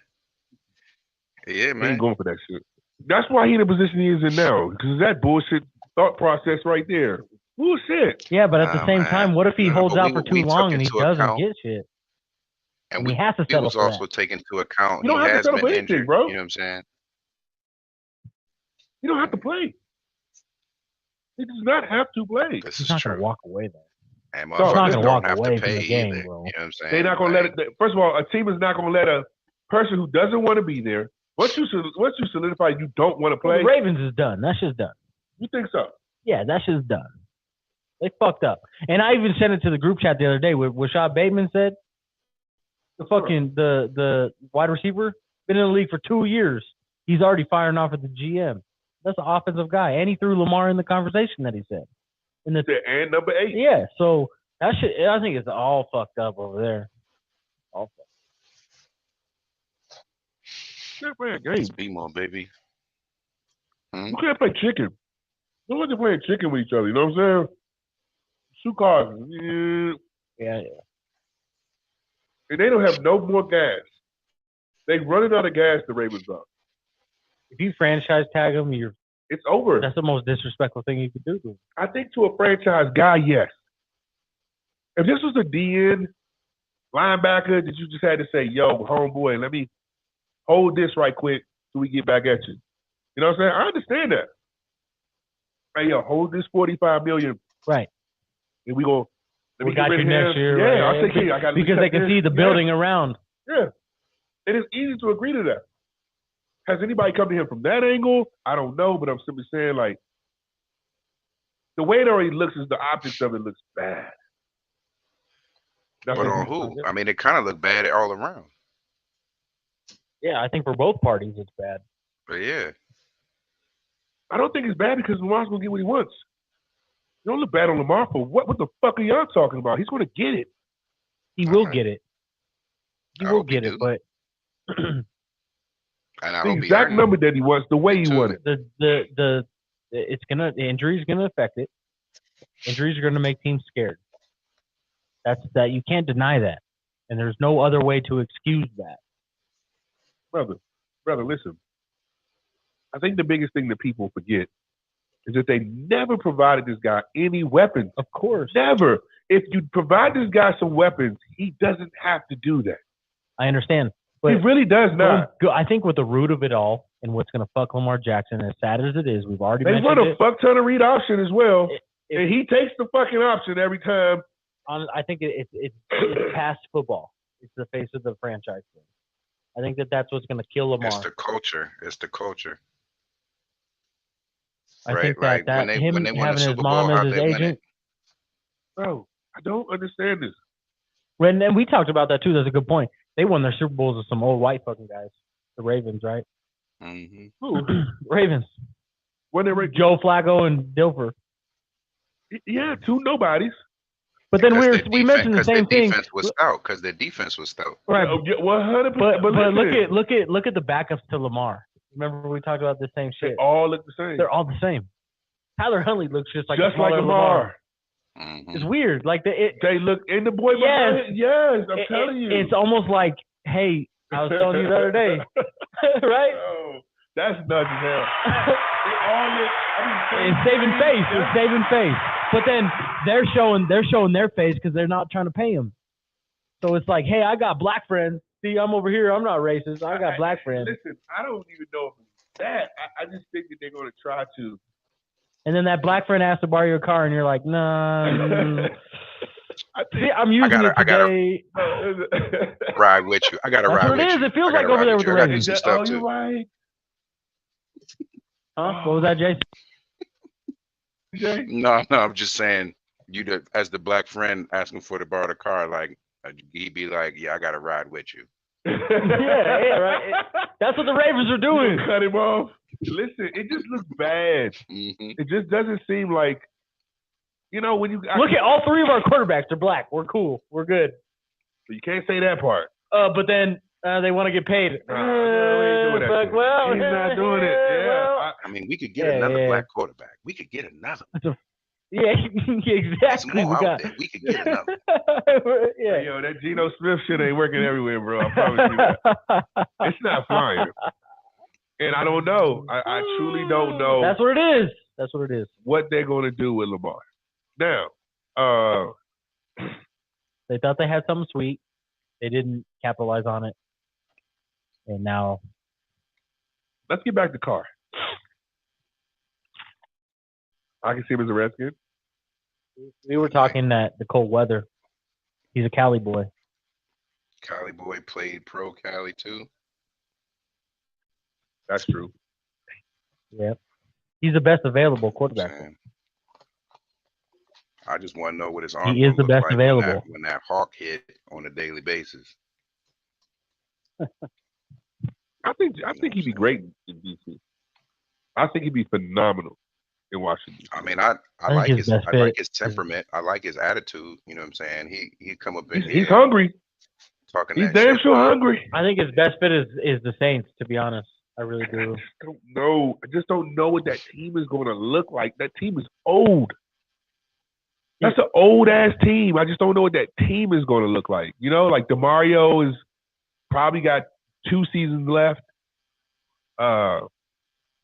Yeah, He ain't man. going for that shit. That's why he in the position he is in now. Because that bullshit thought process right there. Bullshit. Yeah, but at the Nah, same man. time, what if he Nah, holds but out for we too long took and he into doesn't account, get shit? and And we he has to we settle was for also that. taking into account You don't he have to has settle been for anything, injured. bro. You know what I'm saying? You don't have to play. He does not have to play. This He's is not going true. to walk away there. And He's not motherfuckers gonna don't walk have away to from the pay game, either. bro. You know what I'm saying? They're not going to let it. First of all, a team is not going to let a person who doesn't want to be there. Once you solidify you don't want to Well, play, the Ravens is done. That shit's done. you think so? Yeah, that shit's done. They fucked up. And I even sent it to the group chat the other day where Rashad Bateman said the fucking the wide receiver been in the league for 2 years. He's already firing off at the GM. That's an offensive guy. And he threw Lamar in the conversation that he said. In the And number 8. yeah, so that shit I think it's all fucked up over there. All fucked. You can't play a game. It's BMO, baby. You can't play chicken. You don't have to play chicken with each other. You know what I'm saying? 2 cars. Yeah. And they don't have no more gas. They running out of gas. The Ravens are. If you franchise tag him, It's over. that's the most disrespectful thing you could do to him. I think to a franchise guy, yes. If this was a DN linebacker that you just had to say, yo, homeboy, let me hold this right quick till we get back at you. You know what I'm saying? I understand that. Hey, yo, hold this $45 million. Right. And we go. We got you next year. Yeah, right? I'll take it. I got because they can see the building around. Yeah. It is easy to agree to that. Has anybody come to him from that angle? I don't know, but I'm simply saying, like, the way it already looks is the optics of it looks bad. But on who? I mean, it kind of looked bad all around. Yeah, I think for both parties it's bad. But yeah. I don't think it's bad because Lamar's going to get what he wants. You don't look bad on Lamar for what? What the fuck are y'all talking about? He's going to get it. He will get it. He I will hope he get it, do. but And I The hope he exact earned number that he wants, the way he Too. wants it. the injury's gonna affect it. Injuries are gonna make teams scared. That you can't deny that, and there's no other way to excuse that. Brother, listen. I think the biggest thing that people forget is that they never provided this guy any weapons. Of course, Never. If you provide this guy some weapons, he doesn't have to do that. I understand. But he really does not. I think with the root of it all and what's going to fuck Lamar Jackson, as sad as it is, we've already They mentioned run a it. fuck ton of read option as well, and he takes the fucking option every time. I think it's past football. It's the face of the franchise thing. I think that's what's going to kill Lamar. It's the culture. It's the culture. I Right, think like that when they him won the having his Super mom Bowl, as how'd his they win agent. it? Bro, I don't understand this. And we talked about that too. That's a good point. They won their Super Bowls with some old white fucking guys. The Ravens, right? Mm-hmm. Who? Ravens. When they Joe Flacco and Dilfer. Yeah, two nobodies. But then we mentioned the same thing. Because their defense was stout. Right. 100%. But look at the backups to Lamar. Remember we talked about the same shit. They all look the same. They're all the same. Tyler Huntley looks just like Lamar. Mm-hmm. It's weird. Like they look in the boy. Yes, I'm telling you. It's almost like, hey, I was telling you the other day, right? Oh, that's nuts as hell. It's saving face. It's saving face. But then they're showing their face because they're not trying to pay him. So it's like, hey, I got black friends. See, I'm over here. I'm not racist. I got black friends. Listen, I don't even know if it's that. I just think that they're going to try to. And then that black friend asks to borrow your car, and you're like, nah. See, I'm using it today. Ride with you. I got to ride with you. That's what it is. It feels like over there with the Ravens. You're right. Huh? What was that, Jason? No, I'm just saying, as the black friend asking for to borrow the car, like, he'd be like, yeah, I got to ride with you. yeah, right. That's what the Ravens are doing. Cut him off. Listen, it just looks bad. Mm-hmm. It just doesn't seem like, when you look at all three of our quarterbacks. They're black. We're cool. We're good. You can't say that part. But then they want to get paid. He's not doing it. Yeah. I mean, we could get another black quarterback. We could get another. Yeah, exactly. We could get another. Yeah. Yo, that Geno Smith shit ain't working everywhere, bro. I promise you that. It's not flying. And I don't know. I truly don't know. That's what it is. What they're going to do with Lamar. Now, they thought they had something sweet. They didn't capitalize on it. And now. Let's get back to Carr. I can see him as a Redskin. We were talking that the cold weather. He's a Cali boy. Cali boy played pro Cali too. That's true. Yeah. He's the best available quarterback. I just want to know what his arm. He is the best like available. When that hawk hit on a daily basis. I think he'd be great in DC. I think he'd be phenomenal in Washington. I mean, I like his temperament. I like his attitude. You know what I'm saying? He come up in. He's hungry. Talking. He's damn sure hungry. I think his best fit is the Saints. To be honest, I really do. I just don't know what that team is going to look like. That team is old. That's an old ass team. I just don't know what that team is going to look like. Like DeMario is probably got 2 seasons left.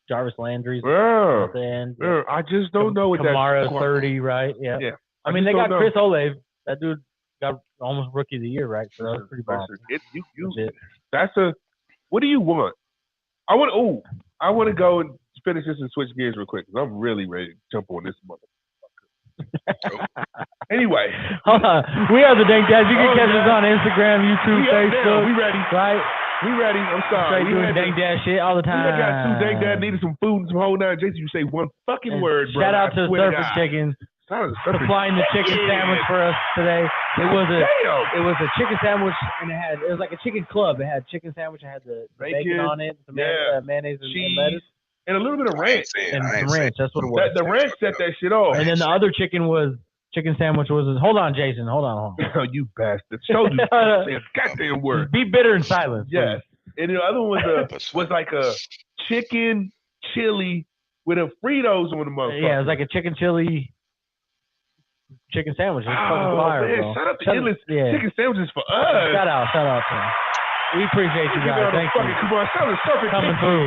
Jarvis Landry's at the end. I just don't know what that. Kamara 30, right? Yeah. I mean, they got Chris Olave. That dude got almost Rookie of the Year, right? So that's pretty bomb. What do you want? I want to go and finish this and switch gears real quick because I'm really ready to jump on this motherfucker. Anyway, hold on. We are the Dank Dad. You can catch us on Instagram, YouTube, Facebook. We ready? Right? We ready. I'm sorry. We doing Dank Dad shit all the time. We got 2 Dank Dad needed some food and some whole nine. Jason, you say one fucking word, bro. Shout out to Surfin Chicken supplying the chicken sandwich for us today. It was a chicken sandwich, and it was like a chicken club. It had chicken sandwich. It had the bacon on it, some mayonnaise and lettuce. And a little bit of ranch. And some ranch. That's what it was. The ranch set that shit off. And then the other chicken sandwich was. Hold on, Jason. Hold on. Oh, you bastard. Show you goddamn word. Be bitter in silence. Yes. And the other one was like a chicken chili with a Fritos on the motherfucker. Yeah, it was like a chicken chili chicken sandwich. It's fucking fire, man. bro. Shout out to Endless Chicken Sandwiches for us. Shout out to them. We appreciate you guys. Thank you.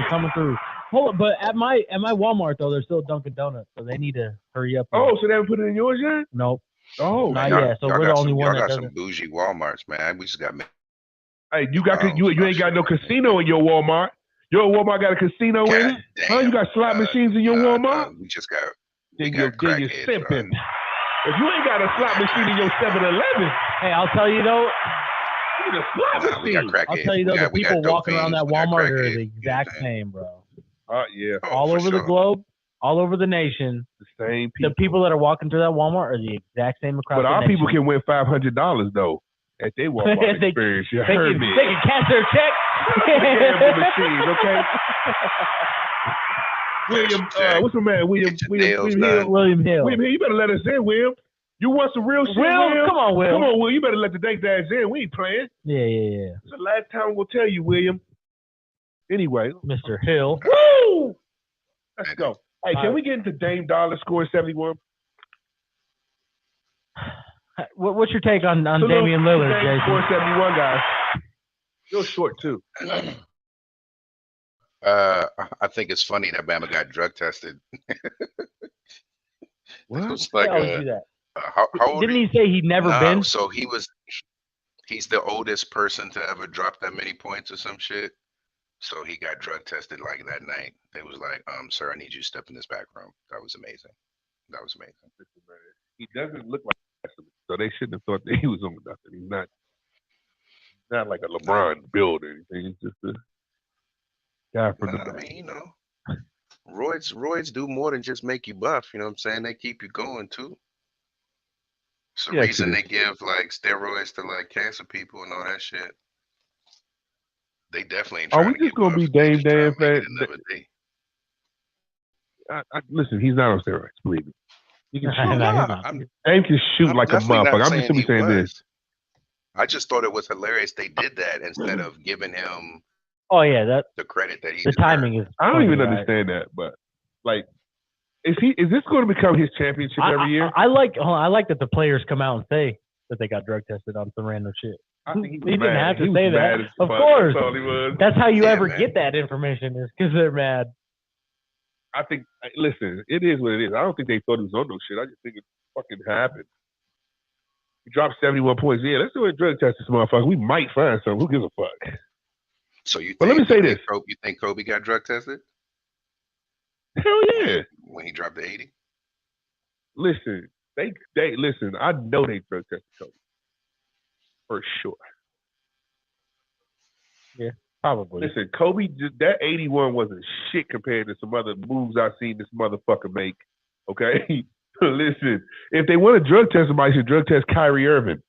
Coming through. Hold on, but at my Walmart though, there's still Dunkin' Donuts, so they need to hurry up. Oh, so they haven't put it in yours yet? Nope. Oh, not yet. So we're the only one that doesn't. Y'all got some bougie Walmarts, man. We just got Hey, you ain't got no casino in your Walmart. Your Walmart got a casino in it? Huh? You got slot machines in your Walmart? We just got Then you're crackheads, simping. If you ain't got a slot machine in your 7-Eleven, Hey, I'll tell you though. you need a slot we got machine. crackheads. I'll tell you though, the people walking around that Walmart are the exact same, bro. Yeah. All over the globe, all over the nation. The same people. The people that are walking through that Walmart are the exact same across the nation. But our people can win $500 though at their Walmart experience. You heard me. They can cash their check. Gamble machine, okay? William, what's my man? William Hill. William Hill. William Hill, you better let us in, William. You want some real shit, Will? Come on, Will. Come on, Will. You better let the Dank Dads in. We ain't playing. Yeah. It's the last time we'll tell you, William. Anyway. Mr. Hill. Woo! Let's go. Hey, can we get into Dame Dollar scoring 71? What's your take on Damian Lillard, Jason? Scoring 71, guys. You're short, too. I think it's funny that Bama got drug tested. What? It was like, do that? how old Didn't he say he'd never been? So he's the oldest person to ever drop that many points or some shit. So he got drug tested like that night. They was like, sir, I need you to step in this back room. That was amazing. He doesn't look like that, so they shouldn't have thought that he was on nothing. He's not like a LeBron build or anything. He's just a guy from the back. I mean, roids do more than just make you buff. You know what I'm saying? They keep you going too. It's the reason they give like steroids to like cancer people and all that shit. They definitely ain't trying Are we just gonna be Dame Dan fans? Listen, he's not on steroids. Believe me. He can shoot. Dame can shoot like a motherfucker. I'm just simply saying this. I just thought it was hilarious they did that instead of giving him. Oh yeah, the credit that he. The timing is. I don't even understand that, but like, is this going to become his championship every year? I like that the players come out and say that they got drug tested on some random shit. I think he didn't have to say that. Of course, that's how you ever get that information is because they're mad. I think. Listen, it is what it is. I don't think they thought he was on no shit. I just think it fucking happened. He dropped 71 points. Yeah, let's do a drug test this motherfucker. We might find something. Who gives a fuck? So you? But let me say this. You think Kobe got drug tested? Hell yeah. When he dropped the 80. Listen, they listen. I know they drug tested Kobe for sure. Yeah, probably. Listen, Kobe, that 81 wasn't shit compared to some other moves I've seen this motherfucker make. Okay, listen. If they want to drug test somebody, should drug test Kyrie Irving.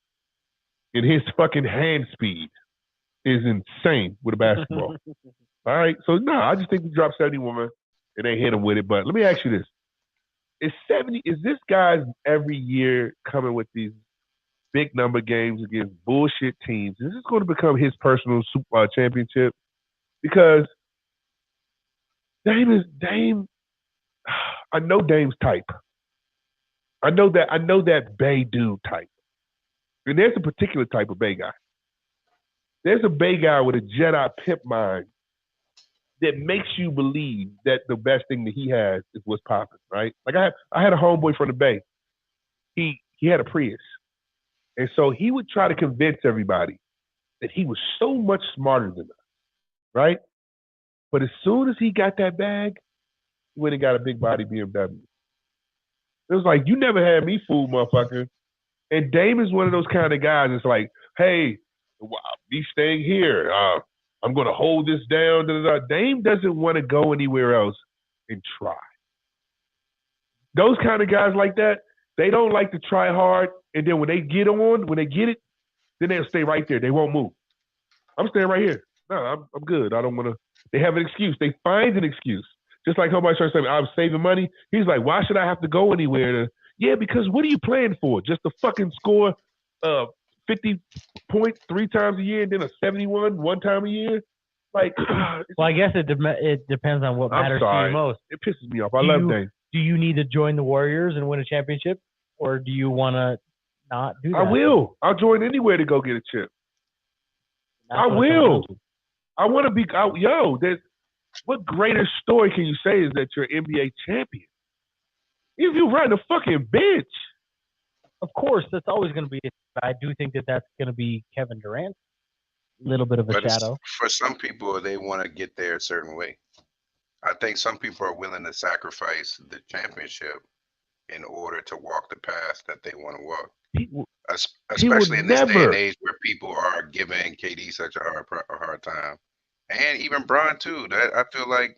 And his fucking hand speed is insane with a basketball. All right, so no, I just think we dropped 71 and they hit him with it. But let me ask you this: Is this guy's every year coming with these big number games against bullshit teams? Is this going to become his personal championship? Because Dame. I know Dame's type. I know that Bay dude type. And there's a particular type of Bay guy. There's a Bay guy with a Jedi pimp mind that makes you believe that the best thing that he has is what's popping, right? Like I had a homeboy from the Bay. He had a Prius. And so he would try to convince everybody that he was so much smarter than us, right? But as soon as he got that bag, he went and got a big body BMW. It was like, you never had me fooled, motherfucker. And Dame is one of those kind of guys that's like, hey, be staying here. I'm going to hold this down. Da, da, da. Dame doesn't want to go anywhere else and try. Those kind of guys like that, they don't like to try hard. And then when they get it, then they'll stay right there. They won't move. I'm staying right here. No, I'm good. I don't want to. They have an excuse. They find an excuse. Just like somebody starts saying, I'm saving money. He's like, why should I have to go anywhere? Yeah, because what are you playing for? Just to fucking score 50 points 3 times a year and then a 71 one time a year? Like, well, I guess it depends on what matters to you most. It pisses me off. I love Dame. Do you need to join the Warriors and win a championship? Or do you want to not do that? I will. I'll join anywhere to go get a chip. I will. I want to be what greater story can you say is that you're NBA champion? If you run the fucking bench. Of course, that's always going to be. I do think that that's going to be Kevin Durant. little bit of a But it's shadow. for some people they want to get there a certain way. I think some people are willing to sacrifice the championship in order to walk the path that they want to walk. He, he would Especially in this day and never. age where people are giving KD such a hard time, and even Bron too. That I feel like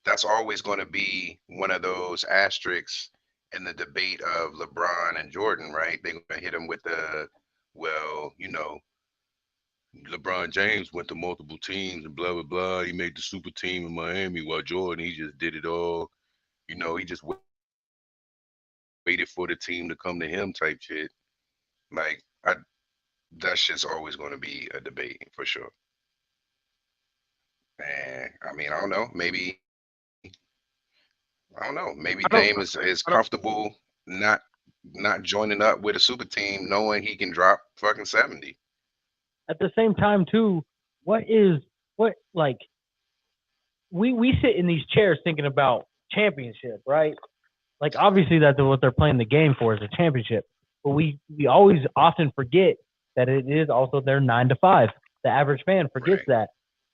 that's always going to be one of those asterisks in the debate of LeBron and Jordan, right? They're going to hit him with the, well, LeBron James went to multiple teams and blah blah blah. He made the super team in Miami, while Jordan he just did it all. He just waited for the team to come to him type shit. Like that's just always going to be a debate for sure. And I mean, I don't know. Maybe I don't. Dame is I don't. comfortable not joining up with a super team, knowing he can drop fucking 70. At the same time, too, what like we sit in these chairs thinking about championship, right? Like obviously that's what they're playing the game for is a championship, but we always often forget that it is also their 9 to 5. The average fan forgets Right. that.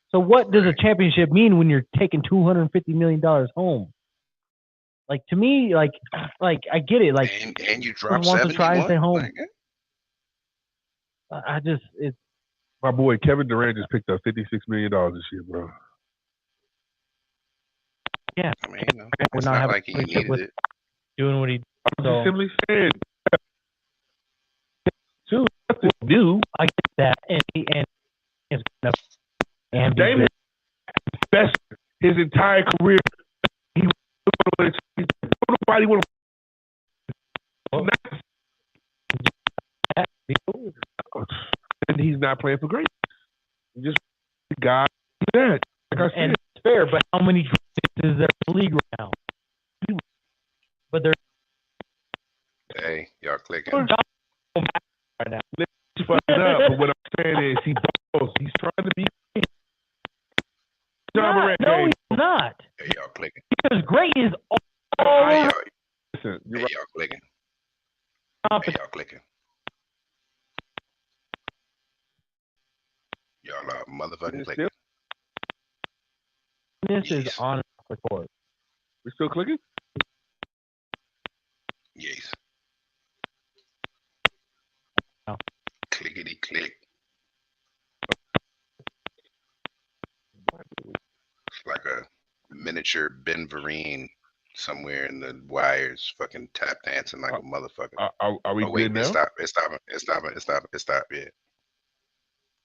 So what does a Right. championship mean when you're taking $250 million home? Like to me, like I get it. Like And you I drop want to try and stay 71. home. Like, I just it's My boy Kevin Durant just picked up $56 million this year, bro. yeah. I mean, We're it's not not having like he a relationship needed with it. doing what he I'm so just simply saying, too, nothing new. I get that and is gonna and be Dame is best his entire career. He nobody want good. and he's not playing for great. He's just a guy that. Like I said, And it's fair, but how many is there in the league right now? But there's Hey, y'all clicking. right now. he's fucking up. But what I'm saying is he balls. He's trying to be John Morant. No, he's not. Hey, y'all clicking. Because great is all Hey, y'all, Listen, you're hey, right. y'all clicking. Hey, competition. y'all clicking. Y'all are motherfucking It's clicking. This is Yes. on the court. We're still clicking? Yes. Oh. Clickety click. It's like a miniature Ben Vereen somewhere in the wires, fucking tap dancing like a motherfucker. Are we Oh wait, good now? It's stopping. Yeah,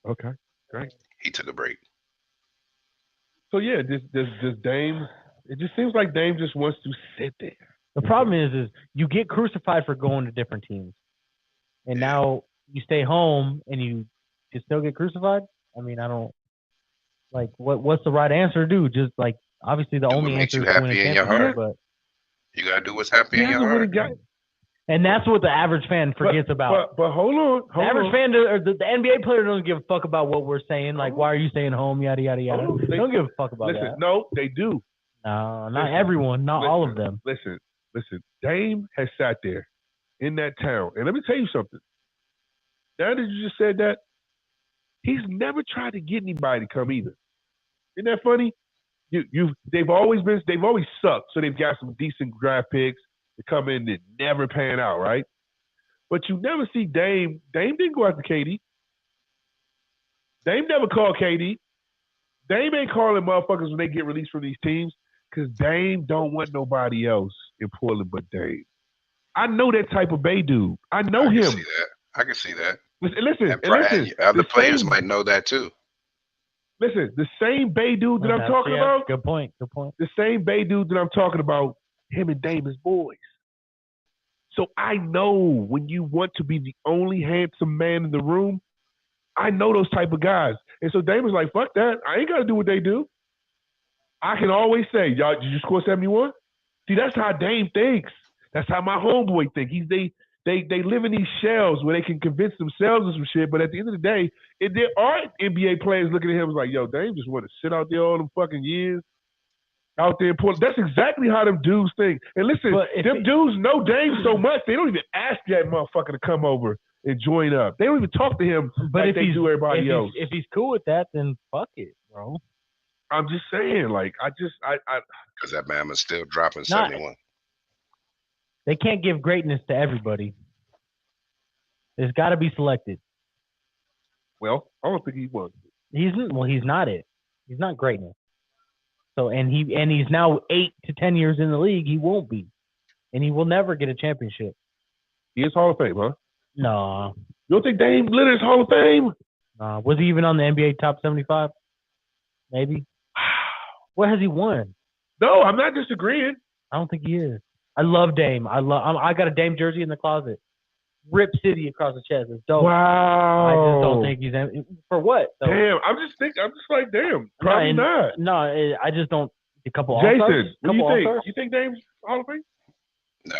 Okay, great. he took a break. So yeah, does Dame? It just seems like Dame just wants to sit there. The problem is you get crucified for going to different teams, and Yeah. now you stay home and you still get crucified. I mean, I don't like what's the right answer to do? Just like obviously the Do only what makes answer you is to win a happy in your championship, heart. but You gotta do what's happy He in your hasn't really heart. got. and that's what the average fan forgets about. But hold on, The average fan or the NBA player doesn't give a fuck about what we're saying. Like, why are you staying home? Yada yada yada. Hold on. They don't give a fuck about Listen, that. no, they do. No, not Listen, everyone, not all of listen, them. Listen. Dame has sat there in that town, and let me tell you something. Now that you just said that, he's never tried to get anybody to come either. Isn't that funny? They've always sucked, so they've got some decent draft picks to come in that never pan out, right? But you never see Dame. Dame didn't go after KD. Dame never called KD. Dame ain't calling motherfuckers when they get released from these teams because Dame don't want nobody else in Portland but Dame. I know that type of Bay dude. I know I him. can see that. I can see that. Listen. And other The players same- might know that too. Listen, the same Bay dude that I'm talking about, Good point. Good point. the same Bay dude that I'm talking about, him and Dame is boys. So I know when you want to be the only handsome man in the room, I know those type of guys. And so Dame was like, fuck that. I ain't got to do what they do. I can always say, y'all, did you score 71? See, that's how Dame thinks. That's how my homeboy think. They live in these shells where they can convince themselves of some shit, but at the end of the day, if there are NBA players looking at him like, yo, Dame just want to sit out there all them fucking years out there in Portland. That's exactly how them dudes think. And listen, them dudes know Dame so much, they don't even ask that motherfucker to come over and join up. They don't even talk to him But like if they do everybody else. If he's cool with that, then fuck it, bro. I'm just saying, like, Because that man was still dropping Not- 71. They can't give greatness to everybody. There's got to be selected. well, I don't think he was. He's not it. He's not greatness. So and he's now 8 to 10 years in the league. He won't be, and he will never get a championship. He is Hall of Fame, huh? No. You don't think Dame Lillard's Hall of Fame? Was he even on the NBA top 75? Maybe. What has he won? No, I'm not disagreeing. I don't think he is. I love Dame. I got a Dame jersey in the closet. Rip City across the chest. It's dope. Wow. I just don't think he's for what? Though? Damn, I'm just like, damn, probably not. No, I just don't. A couple Jason, All-Stars? what do you think? All-Stars? You think Dame's Hall of Fame? No,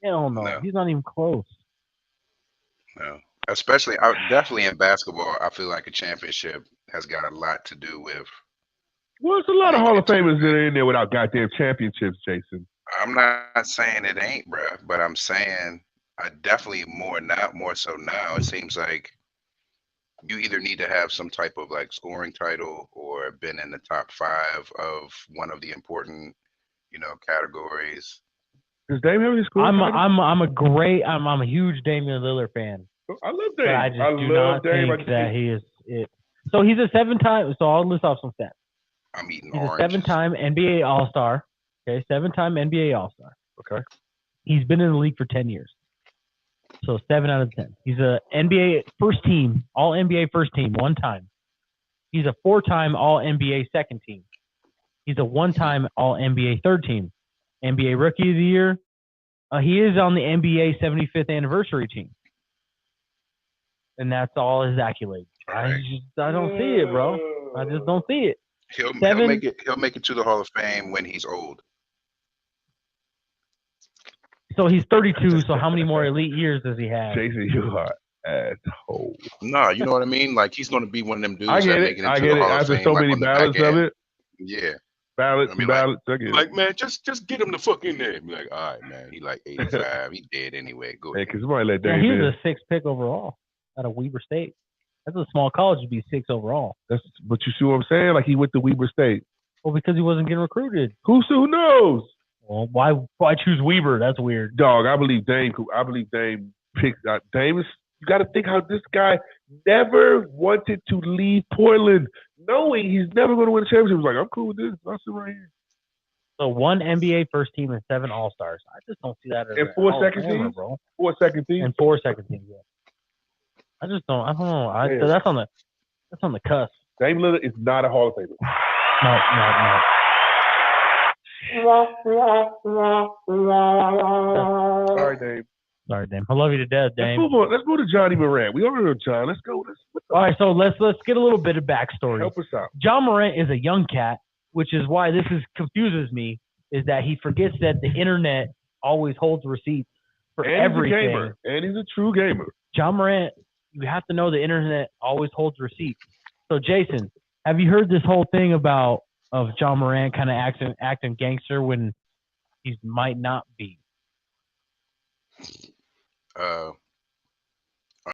Hell no. No. He's not even close. no. Especially, definitely in basketball, I feel like a championship has got a lot to do with. Well, it's a lot of Hall of Famers that are in there without goddamn championships, Jason. I'm not saying it ain't, bro, but I'm saying I definitely more so now. It seems like you either need to have some type of like scoring title or been in the top 5 of one of the important, categories. Does Dame have any score? I'm a huge Damian Lillard fan. I love Dame. But I just do love not Dame. think that he is it. So he's a 7-time. So I'll list off some stats. I'm eating He's oranges. a 7-time NBA All-Star. Okay, 7-time NBA All-Star. Okay. He's been in the league for 10 years. So 7 out of 10. He's a NBA first team, All NBA first team, 1 time. He's a 4-time All NBA second team. He's a 1-time All NBA third team. NBA Rookie of the Year. He is on the NBA 75th anniversary team. And that's all his accolades. Right. I don't see it, bro. I just don't see it. He'll 7 make it. He'll make it to the Hall of Fame when he's old. So he's 32. So how many more elite years does he have? Jason, you are asshole. No, you know what I mean. Like he's going to be one of them dudes I get that it. making it I to get the it. Hall of After Fame. so Like many on the ballots back of end. it. Yeah. Ballots, I mean, ballots. I get it. Like man, just get him the fuck in there. Be like, all right, man. He like 85. He dead anyway. Go Hey, ahead. can somebody let Yeah, Dame he's in? a 6th pick overall out of Weber State. That's a small college to be 6 overall. But you see what I'm saying? Like he went to Weber State. Well, because he wasn't getting recruited. Who knows? Well, why choose Weber? That's weird. Dog, I believe Dame picked Dame. You got to think how this guy never wanted to leave Portland, knowing he's never going to win a championship. He was like, I'm cool with this. I'll sit right here. So 1 NBA first team and 7 All-Stars. I just don't see that as And a 4 Hall of second Famer, teams? bro. 4 second teams. And 4 second teams. Yeah. I don't know. Yeah. That's on the cusp. Dame Lillard is not a Hall of Famer. No. Sorry, Dame. Sorry, Dame. I love you to death, Let's Dame. move on. Let's move to Johnny Morant. We already know John. Let's go. All right, so let's get a little bit of backstory. Help us out. John Morant is a young cat, which is why confuses me, is that he forgets that the internet always holds receipts for everything. He's a gamer. And he's a true gamer. John Morant, you have to know the internet always holds receipts. So, Jason, have you heard this whole thing of John Morant kind of acting gangster when he might not be?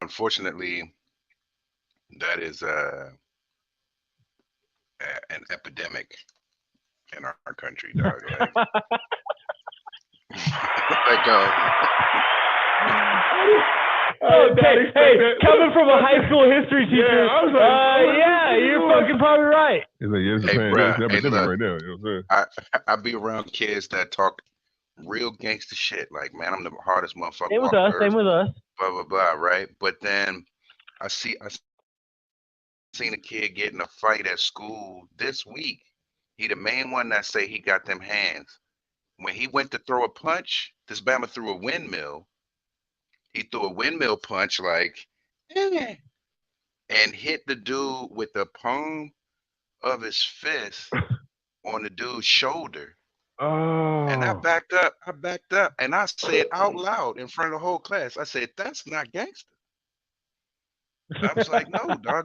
Unfortunately, that is an epidemic in our country, dog. Like, Hey, coming from a high school history teacher, Yeah, I was like, you're fucking probably right. He's like, yes, Hey, man. bruh, It's an hey, epidemic look. right now. You know what I'm saying? I be around kids that talk real gangster shit. Like, man, I'm the hardest motherfucker. Same with on us. earth, Same with us. blah blah blah. Right, but then I seen a kid get in a fight at school this week. He the main one that say he got them hands. When he went to throw a punch, this Bama threw a windmill. He threw a windmill punch like, and hit the dude with the palm of his fist on the dude's shoulder. Oh. And I backed up, and I said out loud in front of the whole class, I said, that's not gangster. I was like, no, dog,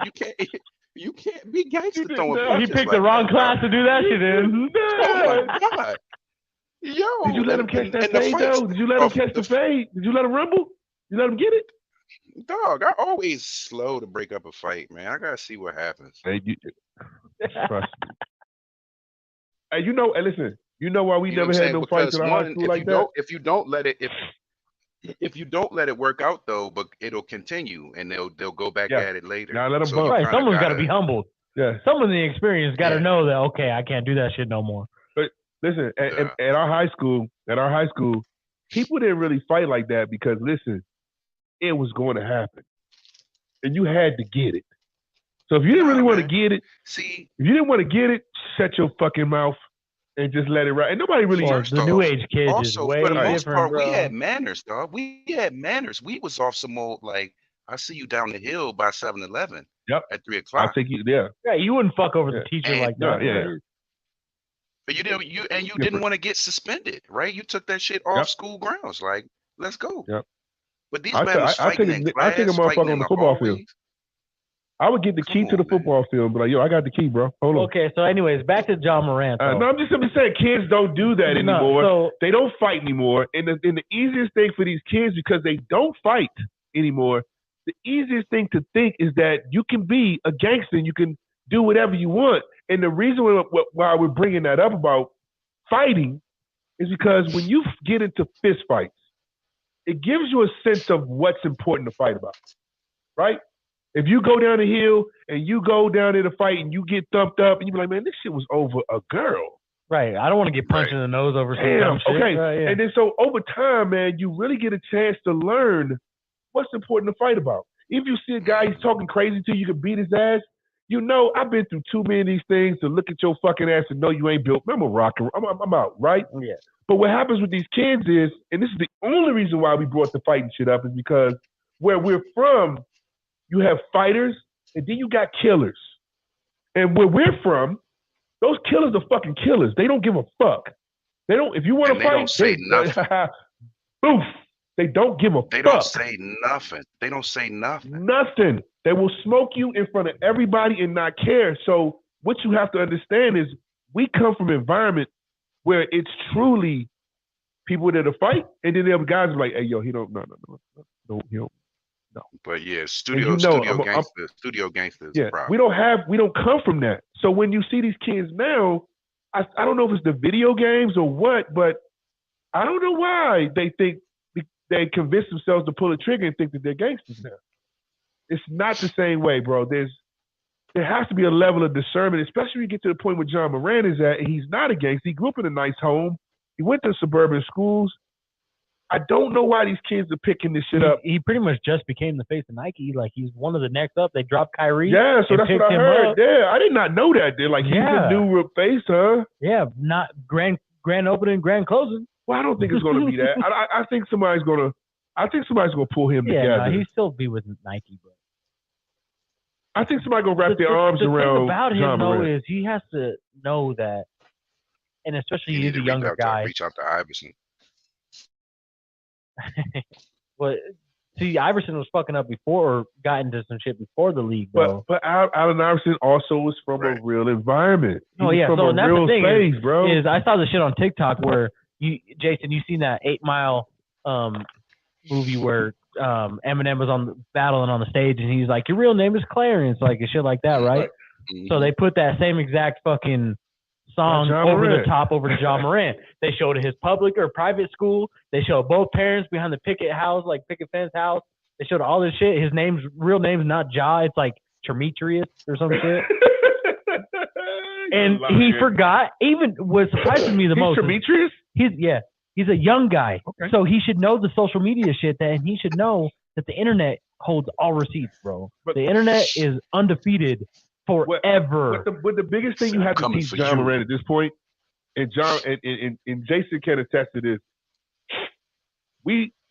you can't be gangster throwing no. punches He picked like the wrong that, class dog. to do that shit in. Oh my God. Yo. Did you let him catch that and the fade, fights- though? Did you let him catch the fade? Did you let him rumble? You let him get it. Dog, I always slow to break up a fight, man. I gotta see what happens. Hey, trust me. Hey, and listen, you know why we You know what never I'm had saying? no fights Because in our high one, school like that? if you don't let it if you don't let it work out though, but it'll continue and they'll go back Yeah. at it later. Now let 'em So bump. you Right, kind of someone's got to gotta, be humbled. Yeah. Someone in the experience got to Yeah. know that, okay, I can't do that shit no more. But listen, Yeah. at our high school, people didn't really fight like that because listen, it was going to happen, and you had to get it. So if you didn't really want to get it, See, if you didn't want to get it, shut your fucking mouth and just let it ride. And nobody really. Well, First the new off, age kids is also way for the most different, part, bro. we had manners, dog. We had manners. We was off some old like I see you down the hill by 7-Eleven Yep. at 3 I'll o'clock. take you there. Yeah, you wouldn't fuck over Yeah. the teacher And- like No, that. yeah. But you didn't you Different. didn't want to get suspended, right? You took that shit off Yep. school grounds. Like, let's go. Yep. But these I men was take fighting in a class, motherfucker fighting on in the the football field. hallways. I would get the Come key to the on, man. football field and be like, yo, I got the key, bro. Hold on. Okay, so anyways, back to John Morant. No, I'm just saying kids don't do that No, anymore. so They don't fight anymore. And the easiest thing for these kids, because they don't fight anymore, the easiest thing to think is that you can be a gangster and you can do whatever you want. And the reason why we're bringing that up about fighting is because when you get into fist fights, it gives you a sense of what's important to fight about, right? If you go down the hill and you go down there to fight and you get thumped up and you be like, man, this shit was over a girl. right, I don't want to get punched Right. in the nose over some Damn, dumb shit. okay. Right, yeah. And then so over time, man, you really get a chance to learn what's important to fight about. If you see a guy he's talking crazy to you, you can beat his ass. You know, I've been through too many of these things to look at your fucking ass and know you ain't built. I'm a rocker. I'm out, right? Yeah. But what happens with these kids is, and this is the only reason why we brought the fighting shit up, is because where we're from, you have fighters and then you got killers. And where we're from, those killers are fucking killers. They don't give a fuck. They don't. If you want And to they fight, don't say nothing. Boof. They don't give a They fuck. don't say nothing. They don't say nothing. Nothing. They will smoke you in front of everybody and not care. So what you have to understand is we come from an environment where it's truly people that are fight, and then the other guys are like, hey, yo, he don't, no, he don't. But yeah, And studio gangsters. Yeah, Problem. we don't come from that. So when you see these kids now, I don't know if it's the video games or what, but I don't know why they think they convince themselves to pull a trigger and think that they're gangsters now. It's not the same way, bro. There has to be a level of discernment, especially when you get to the point where John Moran is at, and he's not a gangster. He grew up in a nice home. He went to suburban schools. I don't know why these kids are picking this shit up. He pretty much just became the face of Nike. Like, he's one of the next up. They dropped Kyrie. Yeah, so and that's what picked I him heard. up. Yeah, I did not know that. They're like, he's Yeah. a new face, huh? Yeah, not grand opening, grand closing. Well, I don't think it's going to be that. I think somebody's going to pull him Yeah, together. no, he'd still be with Nike, bro. I think somebody's going to wrap their arms the around thing about John him, though, Moran. is he has to know that, and especially You he's need a to younger guy. reach out to Iverson. But see, Iverson was fucking up before, or got into some shit before the league, bro. But Allen Iverson also was from Right. a real environment. He Oh, was yeah, from so a that's real the thing space, bro. Is I saw the shit on TikTok where Jason, you seen that 8 Mile movie where Eminem was battling on the stage and he's like, your real name is Clarence, like and shit like that, right? Mhm. So they put that same exact fucking song John over Morant. the top over to John Morant. They showed his public or private school. They showed both parents behind the picket fence house. They showed all this shit. His real name's not Ja. It's like Termetrius or some shit. And he forgot. Even what surprises me the most. Demetrius? He's a young guy, Okay. so he should know the social media shit. And he should know that the internet holds all receipts, bro. But- the internet is undefeated forever. But the biggest thing you have to Coming teach for John you. Moran at this point, and John and Jason can attest to this.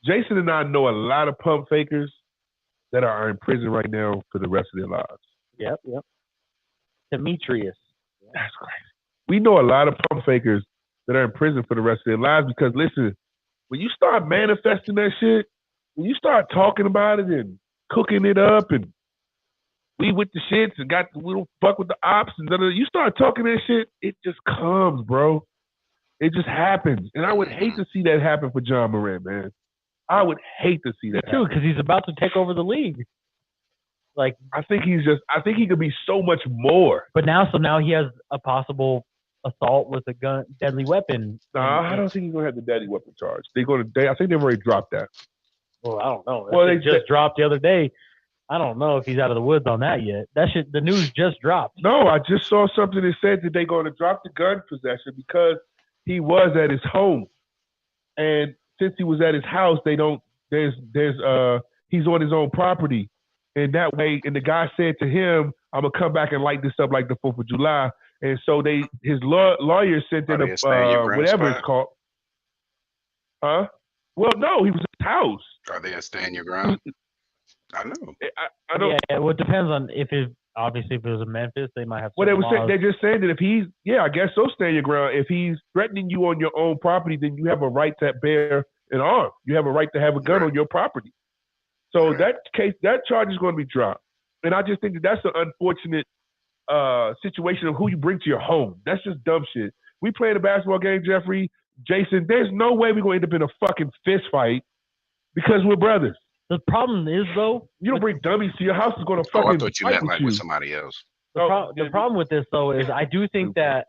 Jason and I know a lot of pump fakers that are in prison right now for the rest of their lives. Yep. Demetrius. That's crazy. We know a lot of pump fakers that are in prison for the rest of their lives because, listen, when you start manifesting that shit, when you start talking about it and cooking it up and we with the shits and we don't fuck with the ops and you start talking that shit, it just comes, bro. It just happens. And I would hate to see that happen for John Moran, man. I would hate to see that too, because he's about to take over the league. Like, I think he could be so much more. But now he has a possible assault with a gun, deadly weapon. I don't think he's gonna have the deadly weapon charge. I think they've already dropped that. Well, I don't know. Well, They just dropped the other day. I don't know if he's out of the woods on that yet. The news just dropped. No, I just saw something that said that they're going to drop the gun possession because he was at his home, and since he was at his house, they don't. He's on his own property, and that way. And the guy said to him, "I'm gonna come back and light this up like the 4th of July." And so his lawyer sent in whatever it's called. Huh? Well, no, he was at his house. Are they a stand your ground? I know. I don't. Yeah, well, it depends on if it was in Memphis, they might have. Well, they're just saying that if he's, I guess so. Stand your ground. If he's threatening you on your own property, then you have a right to bear an arm. You have a right to have a gun on your property. So that charge is going to be dropped. And I just think that's an unfortunate situation of who you bring to your home. That's just dumb shit. We playing a basketball game, Jeffrey, Jason. There's no way we're going to end up in a fucking fist fight because we're brothers. The problem is, though, you don't bring dummies to your house. Is going to fucking. I thought you meant like with somebody else. The problem with this, though, is I do think that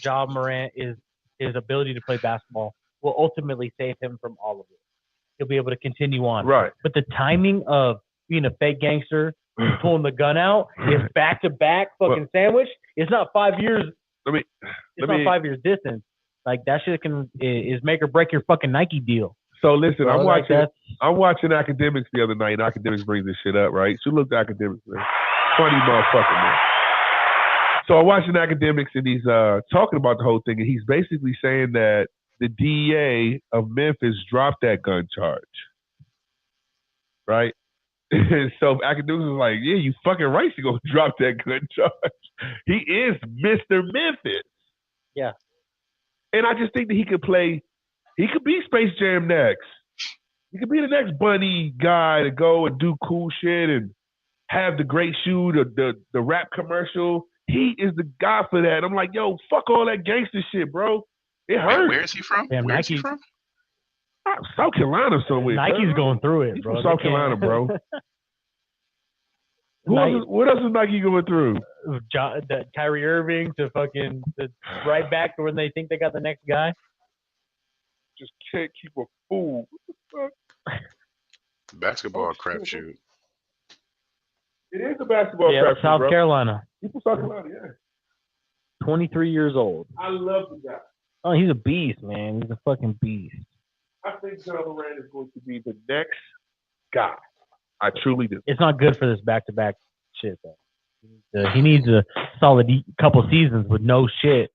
Ja Morant his ability to play basketball will ultimately save him from all of it. He'll be able to continue on. Right. But the timing of being a fake gangster, pulling the gun out, is back-to-back fucking sandwich. It's not 5 years. It's not 5 years distance. Like, that shit is make or break your fucking Nike deal. So listen, I'm watching Academics the other night, and Academics brings this shit up, right? So look at Academics, man. Funny motherfucker, man. So I'm watching Academics, and he's talking about the whole thing, and he's basically saying that the DEA of Memphis dropped that gun charge, right? And so Academics was like, yeah, you fucking right to go drop that gun charge. He is Mr. Memphis. Yeah. And I just think that he could be Space Jam next. He could be the next bunny guy to go and do cool shit and have the great shoe, the rap commercial. He is the guy for that. I'm like, yo, fuck all that gangster shit, bro. It hurts. Where is he from? Damn, where is he from? South Carolina somewhere. Nike's going through it, He's bro. from South Carolina, bro. What else is Nike going through? Kyrie Irving to right back to when they think they got the next guy. Just can't keep a fool. What the fuck? Basketball crapshoot. It is a basketball crapshoot, South bro. Carolina. People South Carolina, yeah. 23 years old. I love the guy. Oh, he's a beast, man. He's a fucking beast. I think Ja Morant is going to be the next guy. I truly do. It's not good for this back-to-back shit, though. He needs a solid couple seasons with no shit.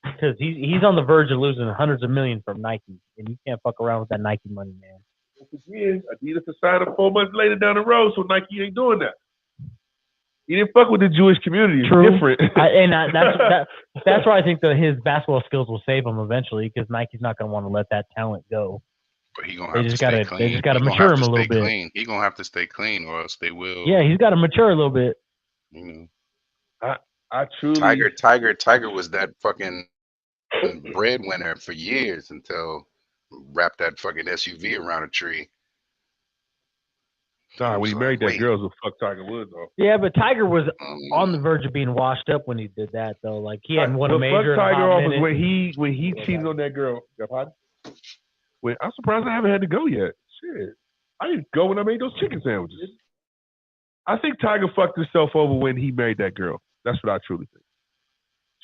Because he's on the verge of losing hundreds of millions from Nike. And you can't fuck around with that Nike money, man. Once again, Adidas decided 4 months later down the road, so Nike ain't doing that. He didn't fuck with the Jewish community. It's different. That's why I think his basketball skills will save him eventually, because Nike's not going to want to let that talent go. But he gonna have to stay clean. They just got to mature him a little bit. Clean. He gonna have to stay clean, or else they will. Yeah, he's got to mature a little bit. You know, I truly Tiger was that fucking breadwinner for years until wrapped that fucking SUV around a tree. Sorry, when he married that girl, it was fuck Tiger Woods off. Yeah, but Tiger was on the verge of being washed up when he did that, though. Like, he hadn't won a major. Fuck Tiger off was when he cheated on that girl. I'm surprised I haven't had to go yet. Shit, I didn't go when I made those chicken sandwiches. I think Tiger fucked himself over when he married that girl. That's what I truly think.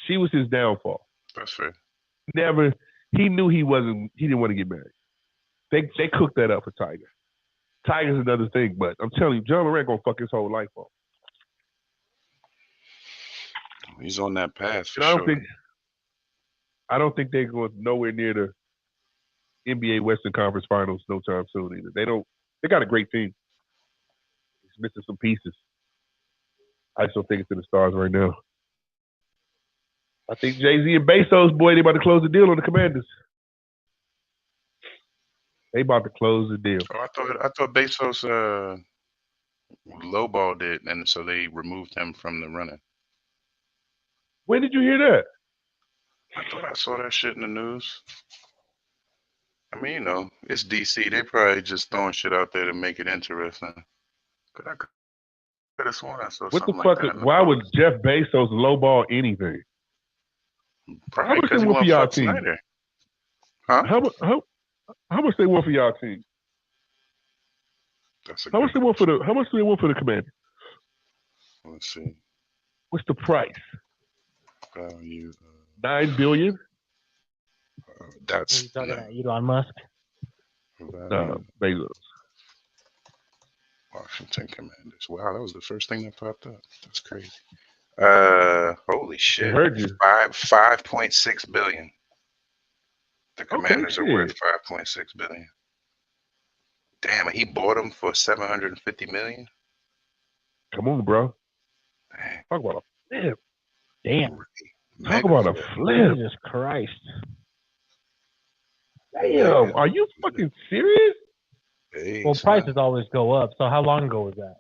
She was his downfall. That's fair. He knew he didn't want to get married. They cooked that up for Tiger. Tiger's another thing, but I'm telling you, Ja Morant gonna fuck his whole life up. He's on that path for sure. I don't think they're going nowhere near the NBA Western Conference Finals no time soon either. They got a great team. It's missing some pieces. I just don't think it's in the stars right now. I think Jay-Z and Bezos, boy, they about to close the deal on the Commanders. They about to close the deal. Oh, I thought Bezos lowballed it, and so they removed him from the running. When did you hear that? I thought I saw that shit in the news. I mean, it's DC. They probably just throwing shit out there to make it interesting. Cause I could have sworn I saw something like that in the What the post. fuck? Why would Jeff Bezos lowball anything? Probably How because much he they want want to for fuck y'all team? Snyder. Huh? How much they want for y'all team? That's a How much good they want for question. the? How much do they want for the Commanders? Let's see. What's the price? Value. $9 billion. Are That's you talking no about Elon Musk? value. Bezos. Washington Commanders. Wow, that was the first thing that popped up. That's crazy. Holy They shit. heard you. 5.6 billion. The Okay, Commanders are worth shit. 5.6 billion. Damn, and he bought them for 750 million. Come on, bro. Dang, Talk about a flip. Damn. Talk mega about a flip. flip. Jesus Christ. Damn. Mega. Are you fucking serious? Hey, Well, son. prices always go up. So how long ago was that?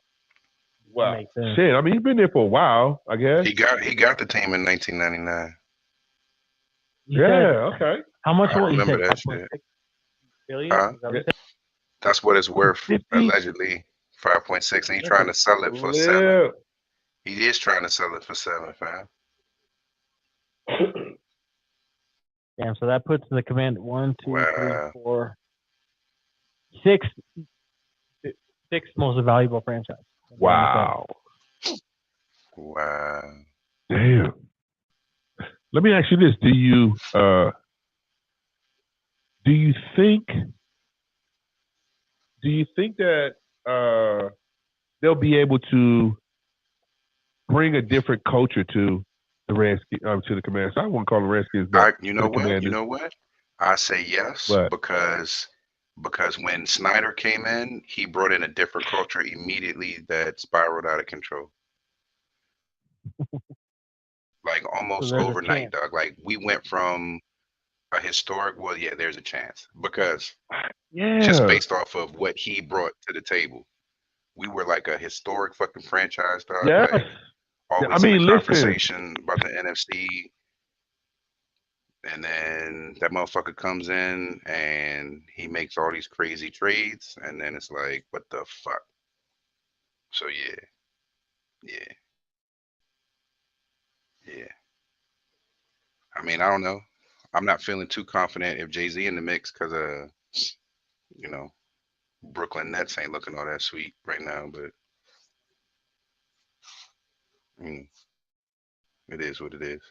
That Wow. makes sense. Shit. I mean, he's been there for a while, I guess. He got the team in 1999. You said Okay. how much? I What you remember said? that shit. 5.6 billion. Huh? Is that what Yeah. you said? That's what it's worth 50 allegedly. 5.6, and he's That's trying a to sell it for 7. flip. He is trying to sell it for 7, fam. damn. So that puts the command one, two, three, Wow. four, six, six most valuable franchise. in the NFL. Wow. Wow. Damn. Let me ask you this: do you think that they'll be able to bring a different culture to the Redskins, to the Commanders? I wouldn't call them Redskins, but You to know the what? You Commanders. know what? I say yes But because when Snyder came in, he brought in a different culture immediately that spiraled out of control. Like So almost there's a overnight, chance. dog. Like we went from a historic, well, yeah, there's a chance because just yeah, based off of what he brought to the table, we were like a historic fucking franchise, dog. yes. Like I always in the mean, listen. conversation about the NFC. And then that motherfucker comes in and he makes all these crazy trades, and then it's like, what the fuck? So yeah, yeah. I mean, I don't know. I'm not feeling too confident if Jay Z in the mix because you know, Brooklyn Nets ain't looking all that sweet right now. But mm, it is what it is.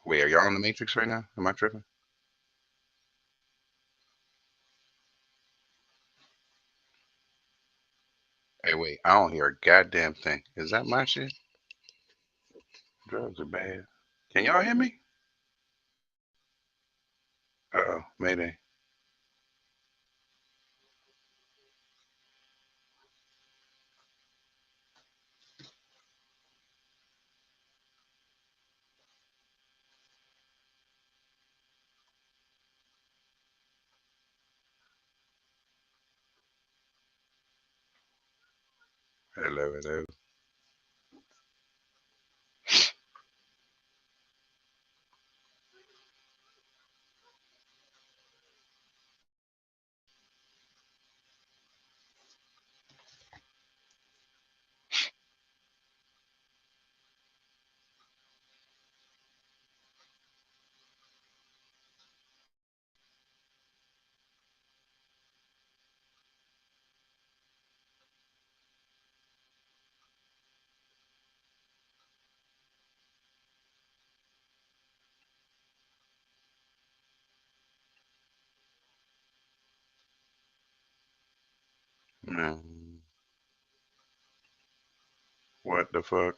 Wait, are y'all in the Matrix right now? Am I tripping? Hey, wait, I don't hear a goddamn thing. Is that my shit? Drugs are bad. Can y'all hear me? Uh-oh, mayday. Hello, hello. Man, what the fuck?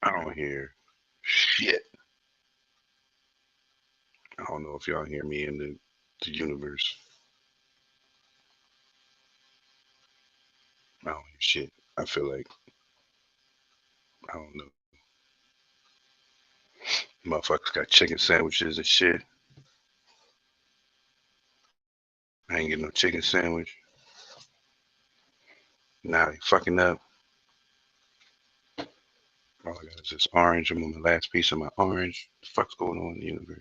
I don't hear shit. I don't know if y'all hear me in the universe. I don't hear shit. I feel like I don't know. Motherfuckers got chicken sandwiches and shit. I ain't getting no chicken sandwich. Now they fucking up. All I got is this orange. I'm on the last piece of my orange. What the fuck's going on in the universe?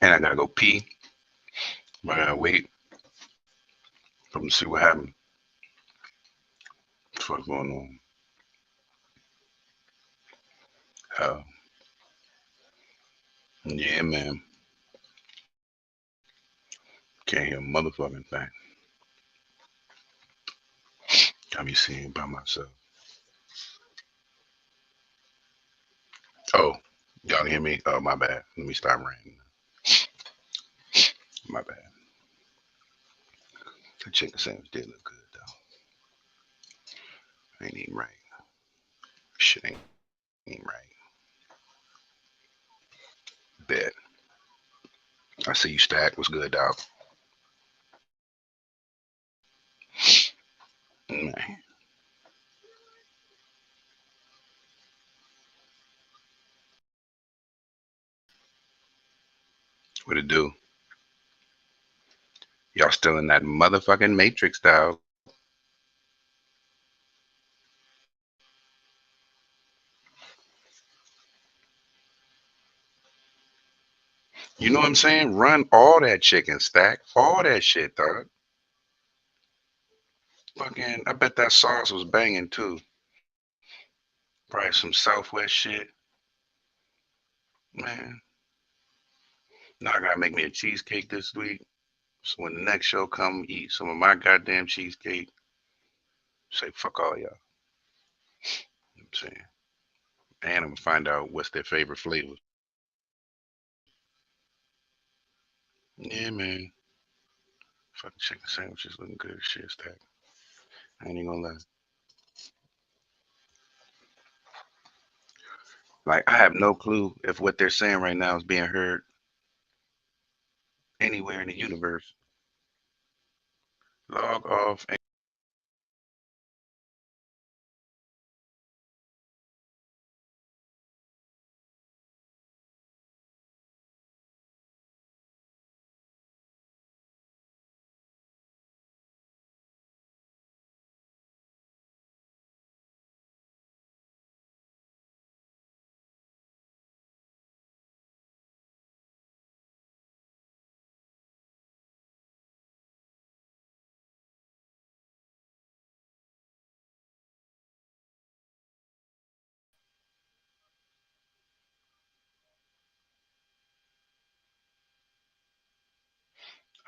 And I gotta go pee. I gotta wait for them to see what happened. What the fuck's going on? Yeah, man. Can't hear a motherfucking thing. Got me singing by myself. Oh, y'all can hear me? Oh, my bad. Let me stop ranting. My bad. The chicken sandwich did look good, though. Ain't even right. Shit ain't right. Bet. I see you, Stack. What's good, dog? Man. What it do? Y'all still in that motherfucking Matrix, dog. You know what I'm saying? Run all that chicken, Stack. All that shit, dog. Fucking, I bet that sauce was banging, too. Probably some Southwest shit. Man. Now I gotta make me a cheesecake this week. So when the next show come, eat some of my goddamn cheesecake. Say fuck all y'all. You know what I'm saying? And I'm gonna find out what's their favorite flavors. Yeah, man. Fucking chicken sandwiches looking good as shit, Stack. I ain't even gonna lie. Like I have no clue if what they're saying right now is being heard anywhere in the universe. Log off.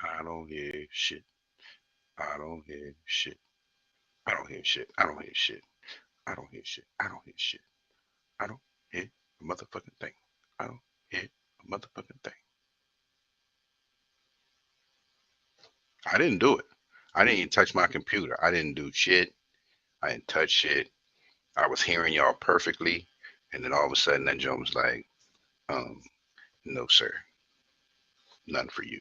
I don't hear shit. I don't hear shit. I don't hear shit. I don't hear shit. I don't hear shit. I don't hear shit. I don't hear a motherfucking thing. I don't hear a motherfucking thing. I didn't do it. I didn't even touch my computer. I didn't do shit. I didn't touch shit. I was hearing y'all perfectly. And then all of a sudden that joint was like, um, no, sir. None for you.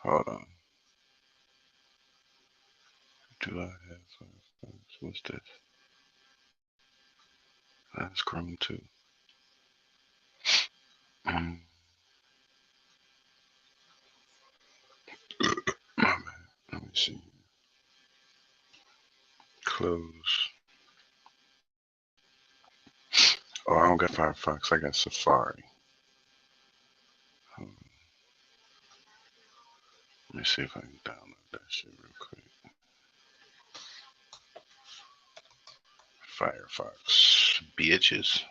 Hold on. Do I have what's this? That's Chrome too. My bad. Let me see. Close. Oh, I don't got Firefox. I got Safari. Hold on. Let me see if I can download that shit real quick. Firefox. Bitches.